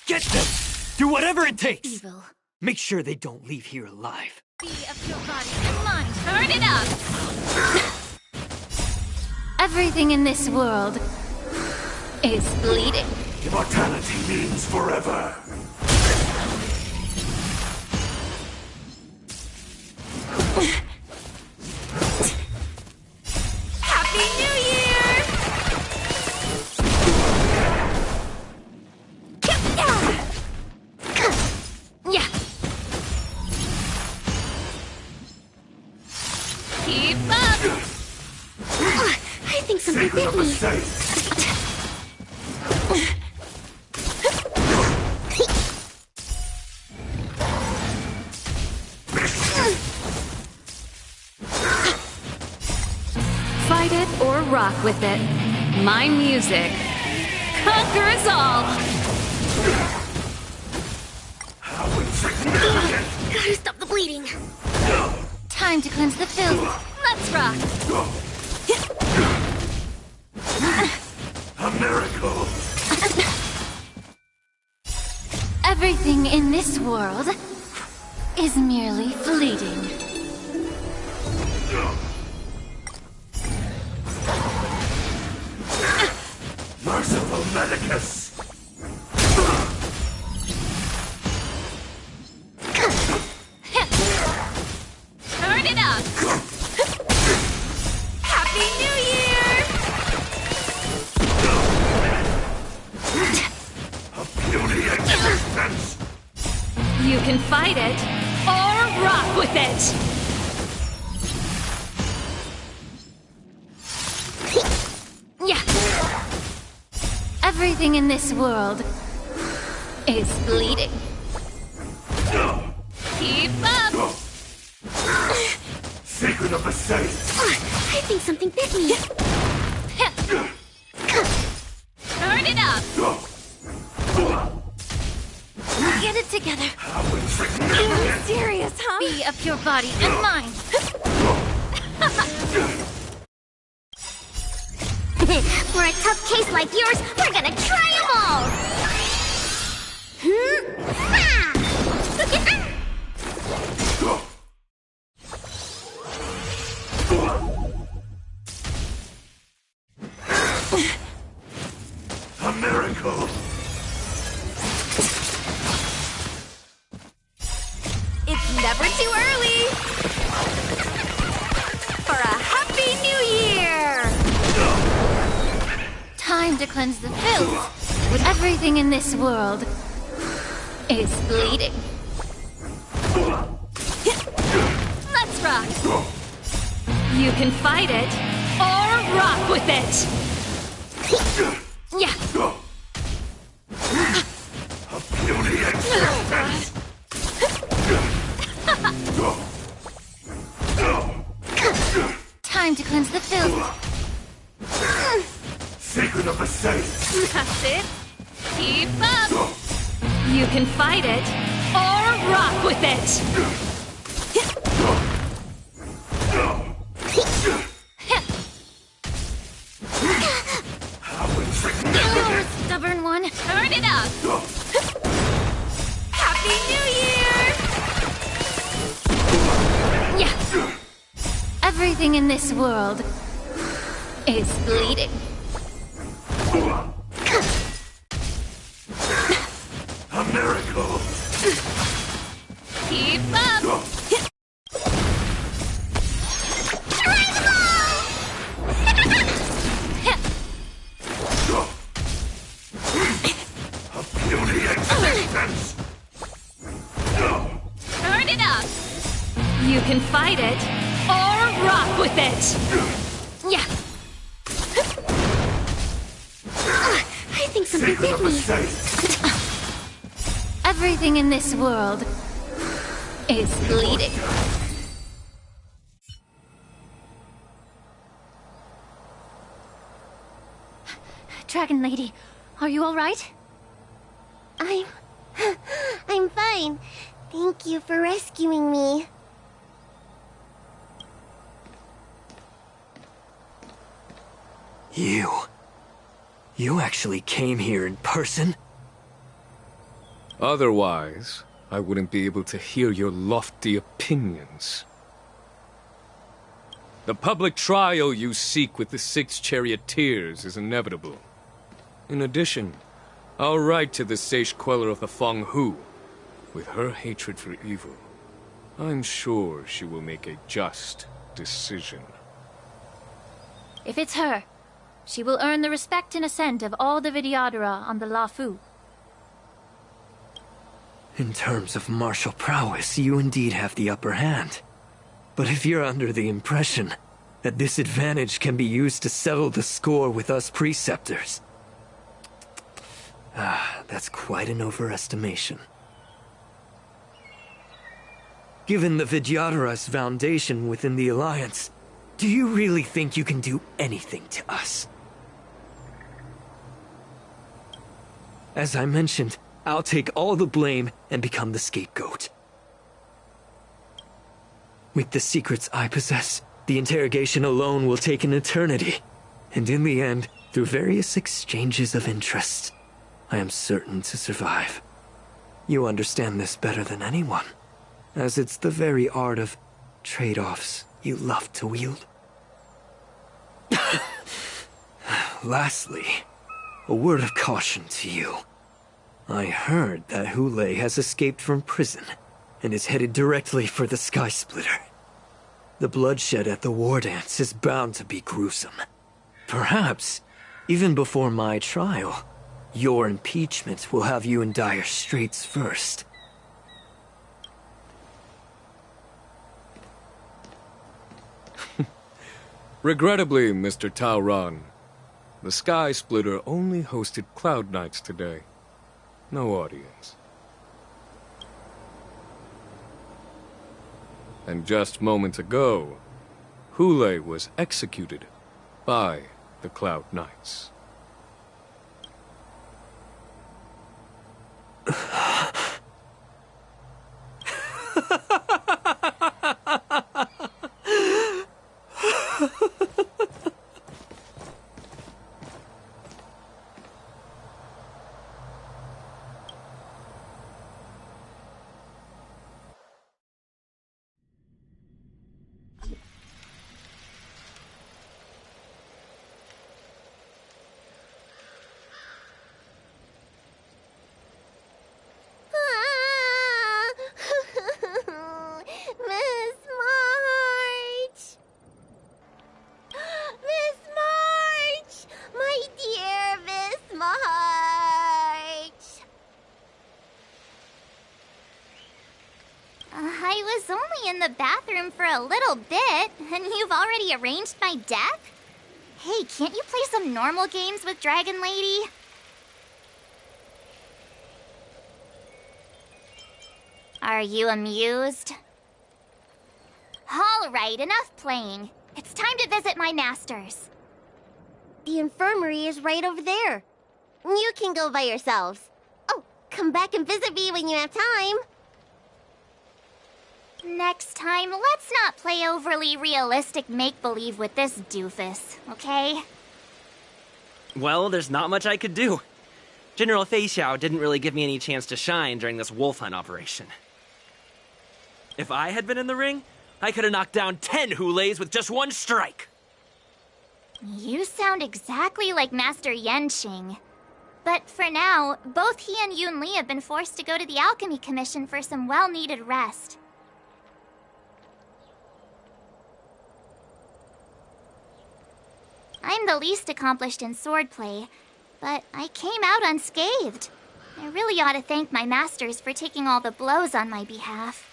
Speaker 20: Get them! Do whatever it takes!
Speaker 13: Evil.
Speaker 20: Make sure they don't leave here alive.
Speaker 13: Be of your body and mind. Turn it up! Everything in this world is bleeding.
Speaker 11: Immortality means forever.
Speaker 13: Happy New Year! Yeah. Keep up!
Speaker 22: I think something bit me.
Speaker 16: Fight it or rock with it. My music conquers all.
Speaker 22: Gotta stop the bleeding.
Speaker 13: Time to cleanse the filth. Let's rock.
Speaker 11: A miracle.
Speaker 13: Everything in this world is merely fleeting.
Speaker 11: Merciful Medicus.
Speaker 13: Turn it up! Happy New Year!
Speaker 11: A puny existence.
Speaker 16: You can fight it or
Speaker 9: rock with it!
Speaker 12: Yeah. Everything in this world is bleeding.
Speaker 9: Keep up!
Speaker 11: Secret of the safe!
Speaker 22: I think something bit me.
Speaker 9: Turn it up!
Speaker 12: Get it together.
Speaker 22: You're serious, huh?
Speaker 12: Be of your body and mind.
Speaker 22: For a tough case like yours, we're gonna try them all!
Speaker 11: A miracle!
Speaker 6: It's never too early! For a Happy New Year!
Speaker 12: Time to cleanse the filth. With everything in this world is bleeding.
Speaker 9: Let's rock! You can fight it, or rock with it!
Speaker 12: Yeah.
Speaker 11: A puny existence!
Speaker 12: Time to cleanse the filth.
Speaker 11: Secret of the safe!
Speaker 9: That's it! Keep up! You can fight it, or rock with it!
Speaker 12: You're a stubborn one.
Speaker 9: Turn it up!
Speaker 6: Happy New Year!
Speaker 12: Yeah. Everything in this world is bleeding.
Speaker 11: A miracle!
Speaker 9: Keep up!
Speaker 11: A puny existence!
Speaker 9: Turn it up! You can fight it, or rock with it!
Speaker 12: Yeah.
Speaker 22: I think something
Speaker 11: Secret
Speaker 22: bit
Speaker 11: of the
Speaker 22: me.
Speaker 11: safe!
Speaker 12: Everything in this world is bleeding. Dragon Lady, are you all right?
Speaker 22: I'm fine. Thank you for rescuing me.
Speaker 20: You actually came here in person?
Speaker 1: Otherwise, I wouldn't be able to hear your lofty opinions. The public trial you seek with the 6 charioteers is inevitable. In addition, I'll write to the sage queller of the Feng Hu. With her hatred for evil, I'm sure she will make a just decision.
Speaker 12: If it's her, she will earn the respect and assent of all the Vidyadhara on the Lafu.
Speaker 20: In terms of martial prowess, you indeed have the upper hand. But if you're under the impression that this advantage can be used to settle the score with us preceptors, that's quite an overestimation. Given the Vidyadhara's foundation within the Alliance, do you really think you can do anything to us? As I mentioned, I'll take all the blame and become the scapegoat. With the secrets I possess, the interrogation alone will take an eternity. And in the end, through various exchanges of interest, I am certain to survive. You understand this better than anyone, as it's the very art of trade-offs you love to wield. Lastly, a word of caution to you. I heard that Hule has escaped from prison and is headed directly for the Sky Splitter. The bloodshed at the war dance is bound to be gruesome. Perhaps, even before my trial, your impeachment will have you in dire straits first.
Speaker 1: Regrettably, Mr. Tauron, the Sky Splitter only hosted Cloud Knights today. No audience. And just moments ago, Hule was executed by the Cloud Knights.
Speaker 22: Miss March! Miss March! My dear Miss March!
Speaker 13: I was only in the bathroom for a little bit, and you've already arranged my death? Hey, can't you play some normal games with Dragon Lady? Are you amused? All right, enough playing. It's time to visit my masters.
Speaker 22: The infirmary is right over there. You can go by yourselves. Oh, come back and visit me when you have time.
Speaker 13: Next time, let's not play overly realistic make-believe with this doofus, okay?
Speaker 5: Well, there's not much I could do. General Fei Xiao didn't really give me any chance to shine during this wolf hunt operation. If I had been in the ring, I could have knocked down 10 Huleis with just one strike.
Speaker 13: You sound exactly like Master Yenqing. But for now, both he and Yun Li have been forced to go to the Alchemy Commission for some well-needed rest. I'm the least accomplished in swordplay, but I came out unscathed. I really ought to thank my masters for taking all the blows on my behalf.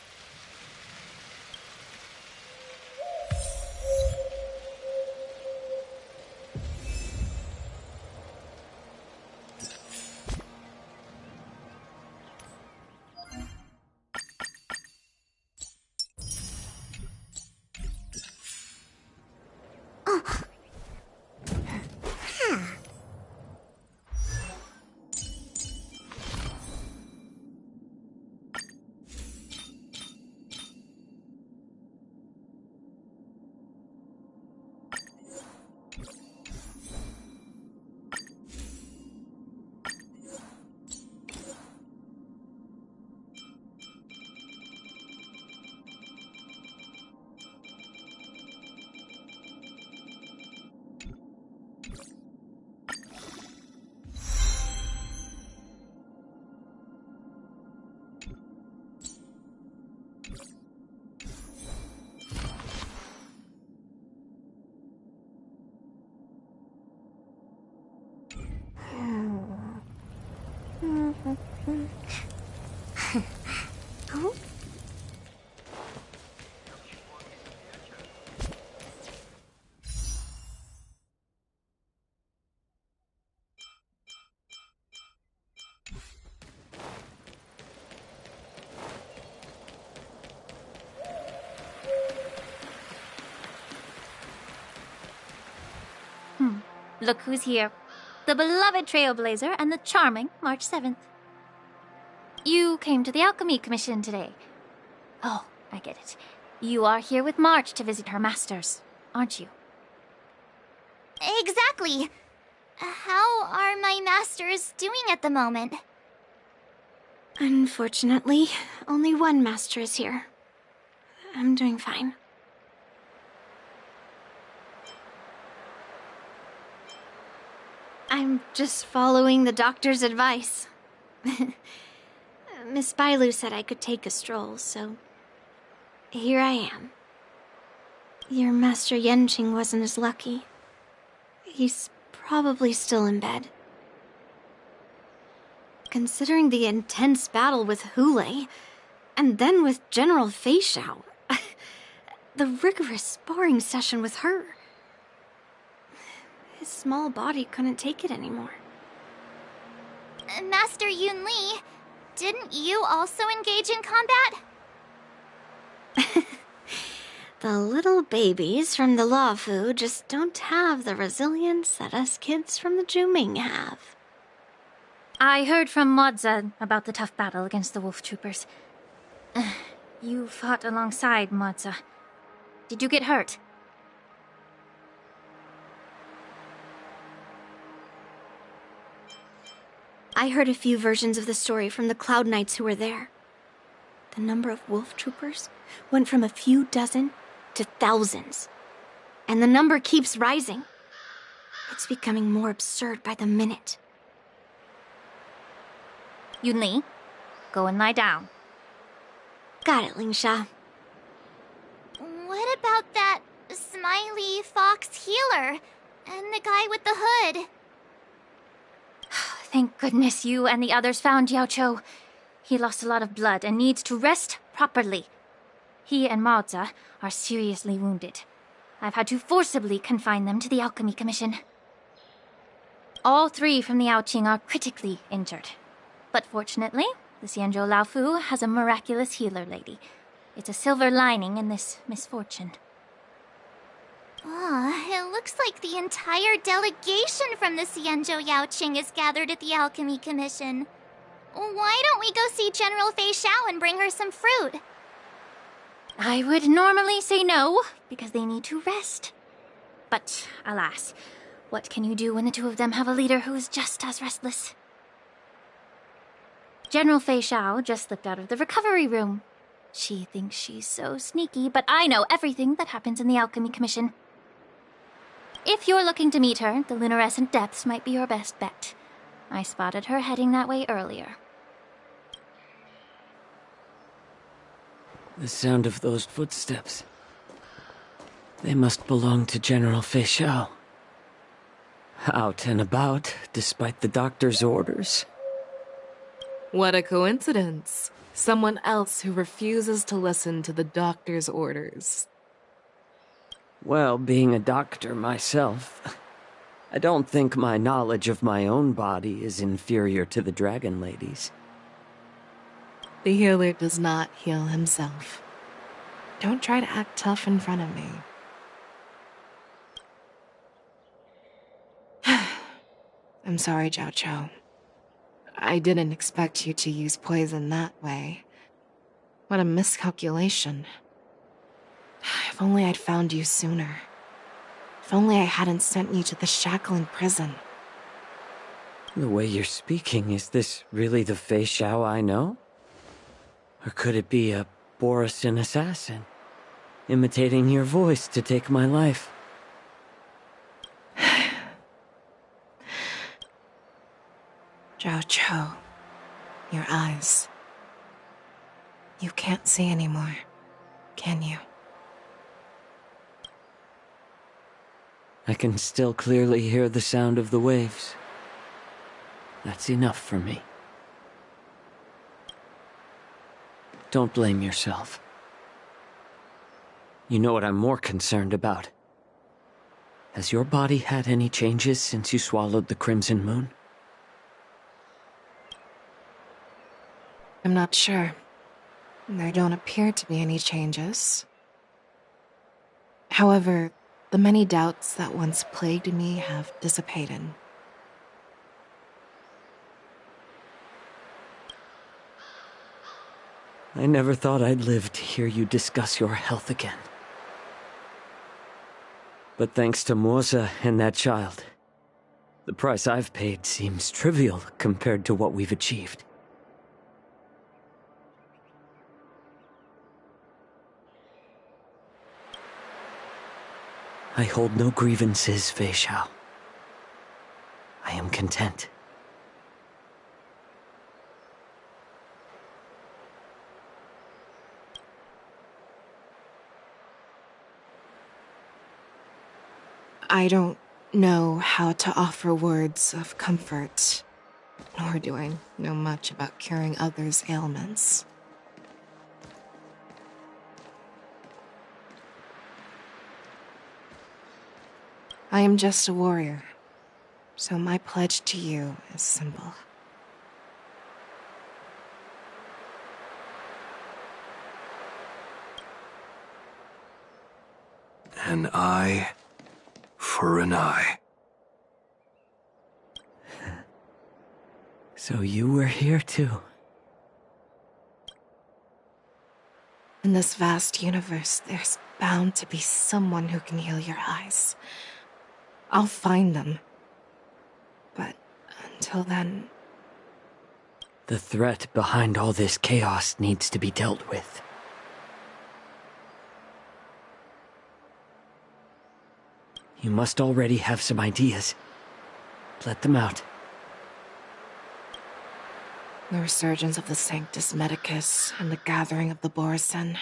Speaker 12: Look who's here. The beloved Trailblazer and the charming March 7th. You came to the Alchemy Commission today. Oh, I get it. You are here with March to visit her masters, aren't you?
Speaker 13: Exactly. How are my masters doing at the moment?
Speaker 4: Unfortunately, only one master is here. I'm doing fine. I'm just following the doctor's advice. Miss Bailu said I could take a stroll, so here I am. Your Master Yenqing wasn't as lucky. He's probably still in bed. Considering the intense battle with Hule, and then with General Fei Xiao, the rigorous sparring session with her, His small body couldn't take it anymore.
Speaker 13: Master Yun Li, didn't you also engage in combat?
Speaker 4: The little babies from the Luofu just don't have the resilience that us kids from the Zhuming have.
Speaker 3: I heard from Modza about the tough battle against the wolf troopers. You fought alongside Modza. Did you get hurt?
Speaker 4: I heard a few versions of the story from the Cloud Knights who were there. The number of wolf troopers went from a few dozen to thousands. And the number keeps rising. It's becoming more absurd by the minute.
Speaker 3: Yun Li, go and lie down.
Speaker 4: Got it, Lingsha.
Speaker 13: What about that smiley fox healer and the guy with the hood?
Speaker 3: Thank goodness you and the others found Yao Cho. He lost a lot of blood and needs to rest properly. He and Maoza are seriously wounded. I've had to forcibly confine them to the Alchemy Commission. All 3 from the Yaoqing are critically injured. But fortunately, the Xianzhou Laofu has a miraculous healer lady. It's a silver lining in this misfortune.
Speaker 13: It looks like the entire delegation from the Xianzhou Yaoqing is gathered at the Alchemy Commission. Why don't we go see General Fei Xiao and bring her some fruit?
Speaker 3: I would normally say no, because they need to rest. But, alas, what can you do when the 2 of them have a leader who is just as restless? General Fei Xiao just slipped out of the recovery room. She thinks she's so sneaky, but I know everything that happens in the Alchemy Commission. If you're looking to meet her, the luminescent depths might be your best bet. I spotted her heading that way earlier.
Speaker 14: The sound of those footsteps. They must belong to General Fei Xiao. Out and about, despite the doctor's orders.
Speaker 2: What a coincidence. Someone else who refuses to listen to the doctor's orders.
Speaker 14: Well, being a doctor myself, I don't think my knowledge of my own body is inferior to the Dragon Lady's.
Speaker 2: The healer does not heal himself. Don't try to act tough in front of me. I'm sorry, Jiao Cho. I didn't expect you to use poison that way. What a miscalculation. If only I'd found you sooner. If only I hadn't sent you to the shackling prison.
Speaker 14: The way you're speaking, is this really the Fei Xiao I know? Or could it be a Borisin assassin, imitating your voice to take my life?
Speaker 2: Jiao Cho, your eyes. You can't see anymore, can you?
Speaker 14: I can still clearly hear the sound of the waves. That's enough for me. Don't blame yourself. You know what I'm more concerned about? Has your body had any changes since you swallowed the Crimson Moon?
Speaker 2: I'm not sure. There don't appear to be any changes. However, the many doubts that once plagued me have dissipated.
Speaker 14: I never thought I'd live to hear you discuss your health again. But thanks to Moza and that child, the price I've paid seems trivial compared to what we've achieved. I hold no grievances, Fei Xiao. I am content.
Speaker 2: I don't know how to offer words of comfort, nor do I know much about curing others' ailments. I am just a warrior, So my pledge to you is simple.
Speaker 1: An eye for an eye.
Speaker 14: So you were here too.
Speaker 2: In this vast universe, there's bound to be someone who can heal your eyes. I'll find them. But until then...
Speaker 14: The threat behind all this chaos needs to be dealt with. You must already have some ideas. Let them out.
Speaker 2: The resurgence of the Sanctus Medicus and the gathering of the Borison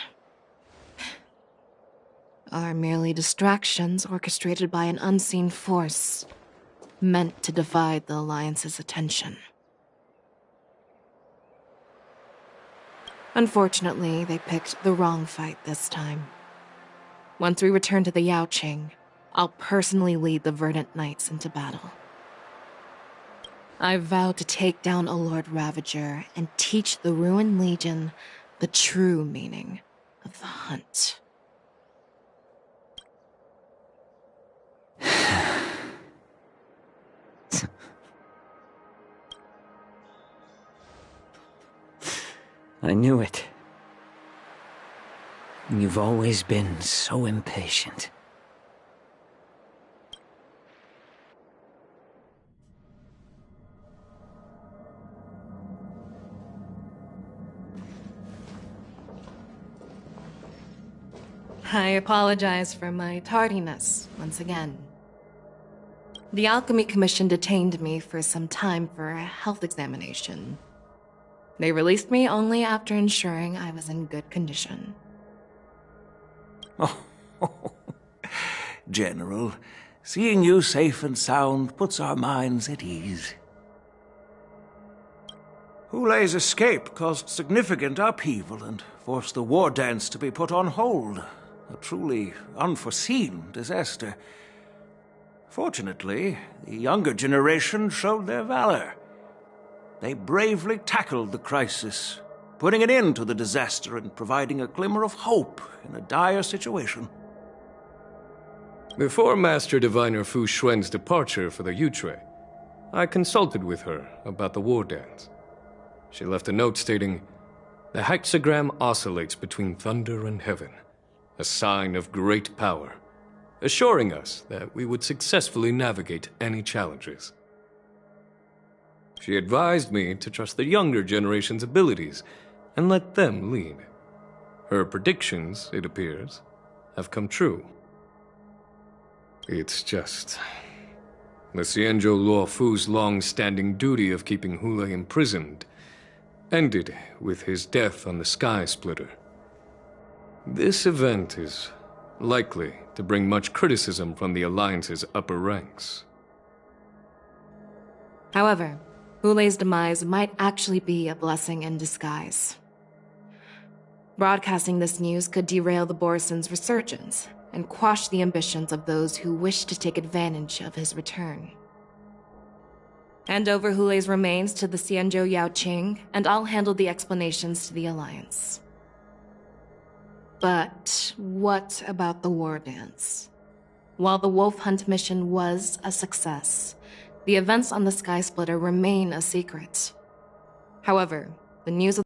Speaker 2: are merely distractions orchestrated by an unseen force, meant to divide the Alliance's attention. Unfortunately, they picked the wrong fight this time. Once we return to the Yaoqing, I'll personally lead the Verdant Knights into battle. I vow to take down a Lord Ravager and teach the Ruined Legion the true meaning of the hunt.
Speaker 14: I knew it. You've always been so impatient.
Speaker 2: I apologize for my tardiness once again. The Alchemy Commission detained me for some time for a health examination. They released me only after ensuring I was in good condition.
Speaker 7: Oh, General, seeing you safe and sound puts our minds at ease. Hulei's escape caused significant upheaval and forced the war dance to be put on hold. A truly unforeseen disaster. Fortunately, the younger generation showed their valor. They bravely tackled the crisis, putting an end to the disaster and providing a glimmer of hope in a dire situation.
Speaker 1: Before Master Diviner Fu Xuan's departure for the Yutre, I consulted with her about the war dance. She left a note stating, "The hexagram oscillates between thunder and heaven, a sign of great power, assuring us that we would successfully navigate any challenges." She advised me to trust the younger generation's abilities and let them lead. Her predictions, it appears, have come true. It's just... the Xianzhou Luo Fu's long-standing duty of keeping Hulei imprisoned ended with his death on the Sky Splitter. This event is likely to bring much criticism from the Alliance's upper ranks.
Speaker 2: However, Hulei's demise might actually be a blessing in disguise. Broadcasting this news could derail the Borison's resurgence and quash the ambitions of those who wish to take advantage of his return. Hand over Hulei's remains to the Xianzhou Yaoqing, and I'll handle the explanations to the Alliance. But what about the war dance? While the Wolf Hunt mission was a success, the events on the Sky Splitter remain a secret. However, the news of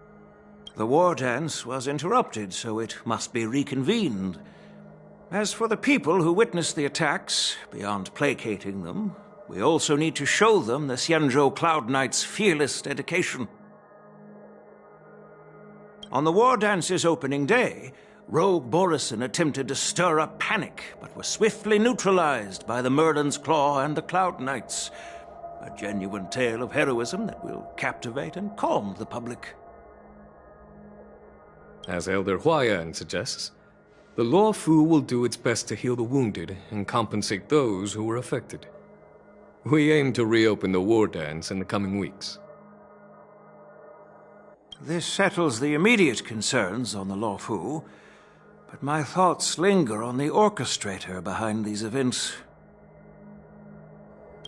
Speaker 7: The war dance was interrupted, so it must be reconvened. As for the people who witnessed the attacks, beyond placating them, we also need to show them the Xianzhou Cloud Knight's fearless dedication. On the war dance's opening day, Rogue Borison attempted to stir up panic, but was swiftly neutralized by the Merlin's Claw and the Cloud Knights. A genuine tale of heroism that will captivate and calm the public.
Speaker 1: As Elder Huayan suggests, the Luo Fu will do its best to heal the wounded and compensate those who were affected. We aim to reopen the war dance in the coming weeks.
Speaker 7: This settles the immediate concerns on the Luo Fu, but my thoughts linger on the orchestrator behind these events.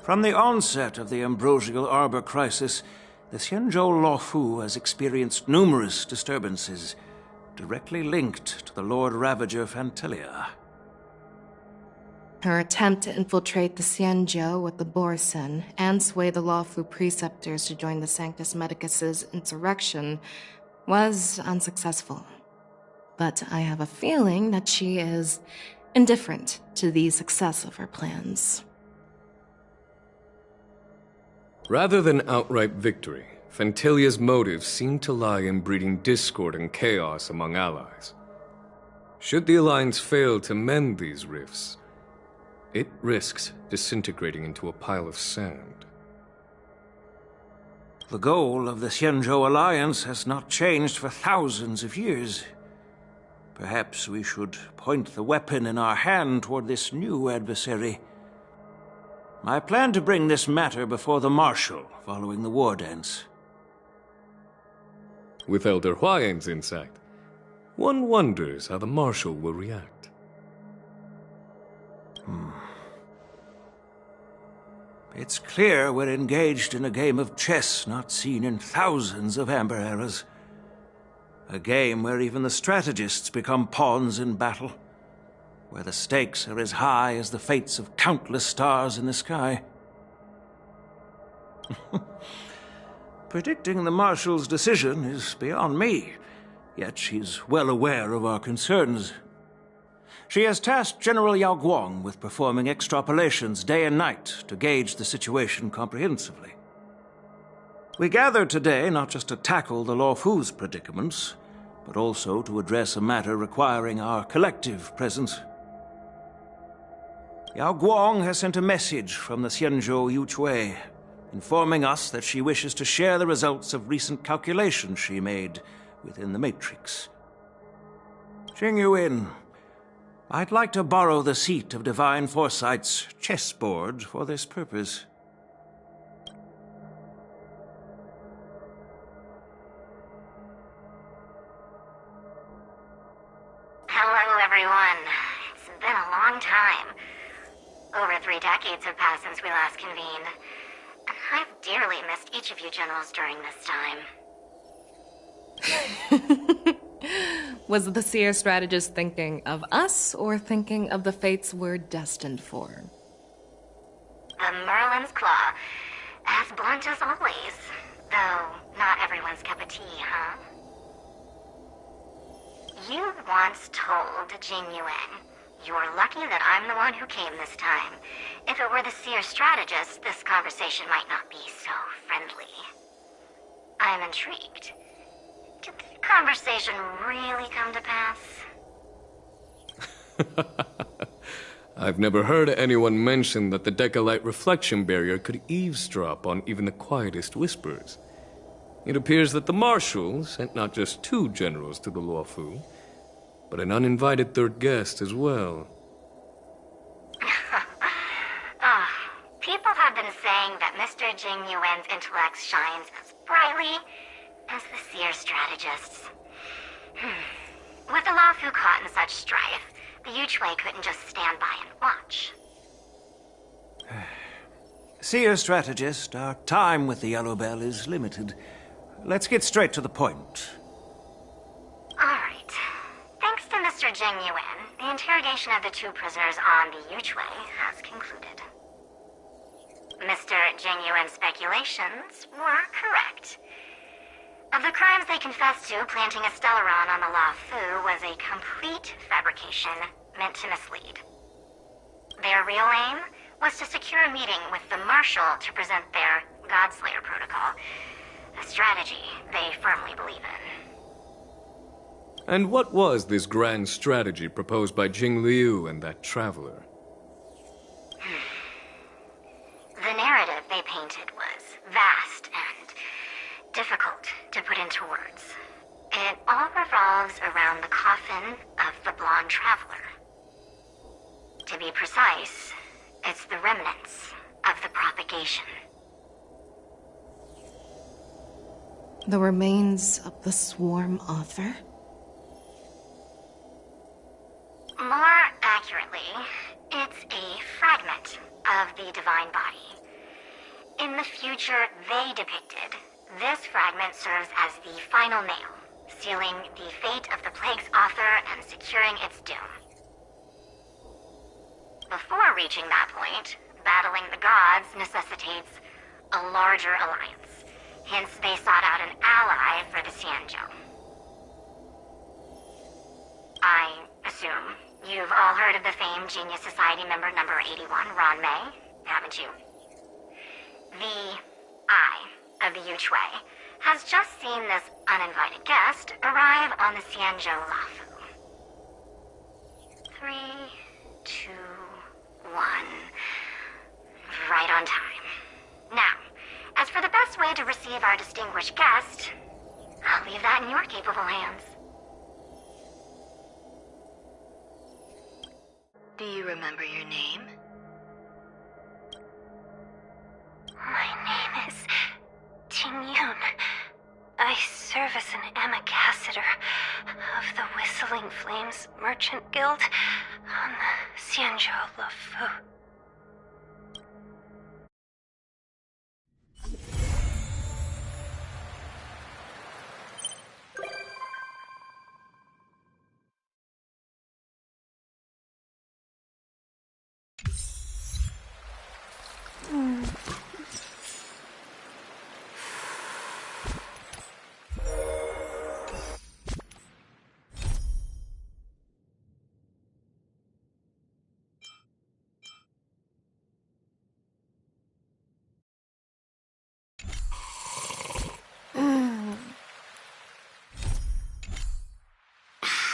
Speaker 7: From the onset of the Ambrosial Arbor crisis, the Xianzhou Luofu has experienced numerous disturbances, directly linked to the Lord Ravager Fantelia.
Speaker 2: Her attempt to infiltrate the Xianzhou with the Borsen and sway the Luofu preceptors to join the Sanctus Medicus's insurrection was unsuccessful. But I have a feeling that she is indifferent to the success of her plans.
Speaker 8: Rather than outright victory, Fantelia's motives seem to lie in breeding discord and chaos among allies. Should the Alliance fail to mend these rifts, it risks disintegrating into a pile of sand.
Speaker 7: The goal of the Xianzhou Alliance has not changed for thousands of years. Perhaps we should point the weapon in our hand toward this new adversary. I plan to bring this matter before the Marshal following the war dance.
Speaker 8: With Elder Huayan's insight, one wonders how the Marshal will react.
Speaker 7: It's clear we're engaged in a game of chess not seen in thousands of Amber eras. A game where even the strategists become pawns in battle, where the stakes are as high as the fates of countless stars in the sky. Predicting the Marshal's decision is beyond me, yet she's well aware of our concerns. She has tasked General Yao Guang with performing extrapolations day and night to gauge the situation comprehensively. We gathered today not just to tackle the Luofu's predicaments, but also to address a matter requiring our collective presence. Yao Guang has sent a message from the Xianzhou Yuchui, informing us that she wishes to share the results of recent calculations she made within the Matrix. Jing Yuan, I'd like to borrow the seat of Divine Foresight's chessboard for this purpose.
Speaker 10: Hello, everyone. It's been a long time. Over 3 decades have passed since we last convened. And I've dearly missed each of you generals during this time.
Speaker 2: Was the Seer strategist thinking of us, or thinking of the fates we're destined for?
Speaker 10: The Merlin's Claw. As blunt as always. Though, not everyone's cup of tea, huh? You once told Jing Yuan, "You're lucky that I'm the one who came this time. If it were the Seer strategist, this conversation might not be so friendly." I'm intrigued. Did the conversation really come to pass?
Speaker 8: I've never heard anyone mention that the Decalite reflection barrier could eavesdrop on even the quietest whispers. It appears that the Marshal sent not just 2 generals to the Luofu, but an uninvited 3rd guest as well.
Speaker 10: People have been saying that Mr. Jing Yuan's intellect shines as brightly as the Seer strategists. With the Luofu caught in such strife, the Yuchui couldn't just stand by and watch.
Speaker 7: Seer strategist, our time with the Yellow Bell is limited. Let's get straight to the point.
Speaker 10: Alright. Thanks to Mr. Jing Yuan, the interrogation of the 2 prisoners on the Yuchui has concluded. Mr. Jing Yuan's speculations were correct. Of the crimes they confessed to, planting a Stellaron on the Luofu was a complete fabrication meant to mislead. Their real aim was to secure a meeting with the Marshal to present their Godslayer protocol, a strategy they firmly believe in.
Speaker 8: And what was this grand strategy proposed by Jing Liu and that traveler?
Speaker 10: The narrative they painted was vast and difficult to put into words. It all revolves around the coffin of the blonde traveler. To be precise, it's the remnants of the propagation.
Speaker 2: The remains of the Swarm Author?
Speaker 10: More accurately, it's a fragment of the divine body. future they depicted, this fragment serves as the final nail, sealing the fate of the plague's author and securing its doom. Before reaching that point, battling the gods necessitates a larger alliance. Hence, they sought out an ally for the Xianzhou. I assume you've all heard of the famed Genius Society member number 81, Ron May, haven't you? The Eye of the Yuchwei has just seen this uninvited guest arrive on the Xianzhou Lafu. 3, 2, 1. Right on time. Now, as for the best way to receive our distinguished guest, I'll leave that in your capable hands.
Speaker 19: Do you remember your name?
Speaker 18: My name is Tingyun. I serve as an ambassador of the Whistling Flames Merchant Guild on the Xianzhou Lafu.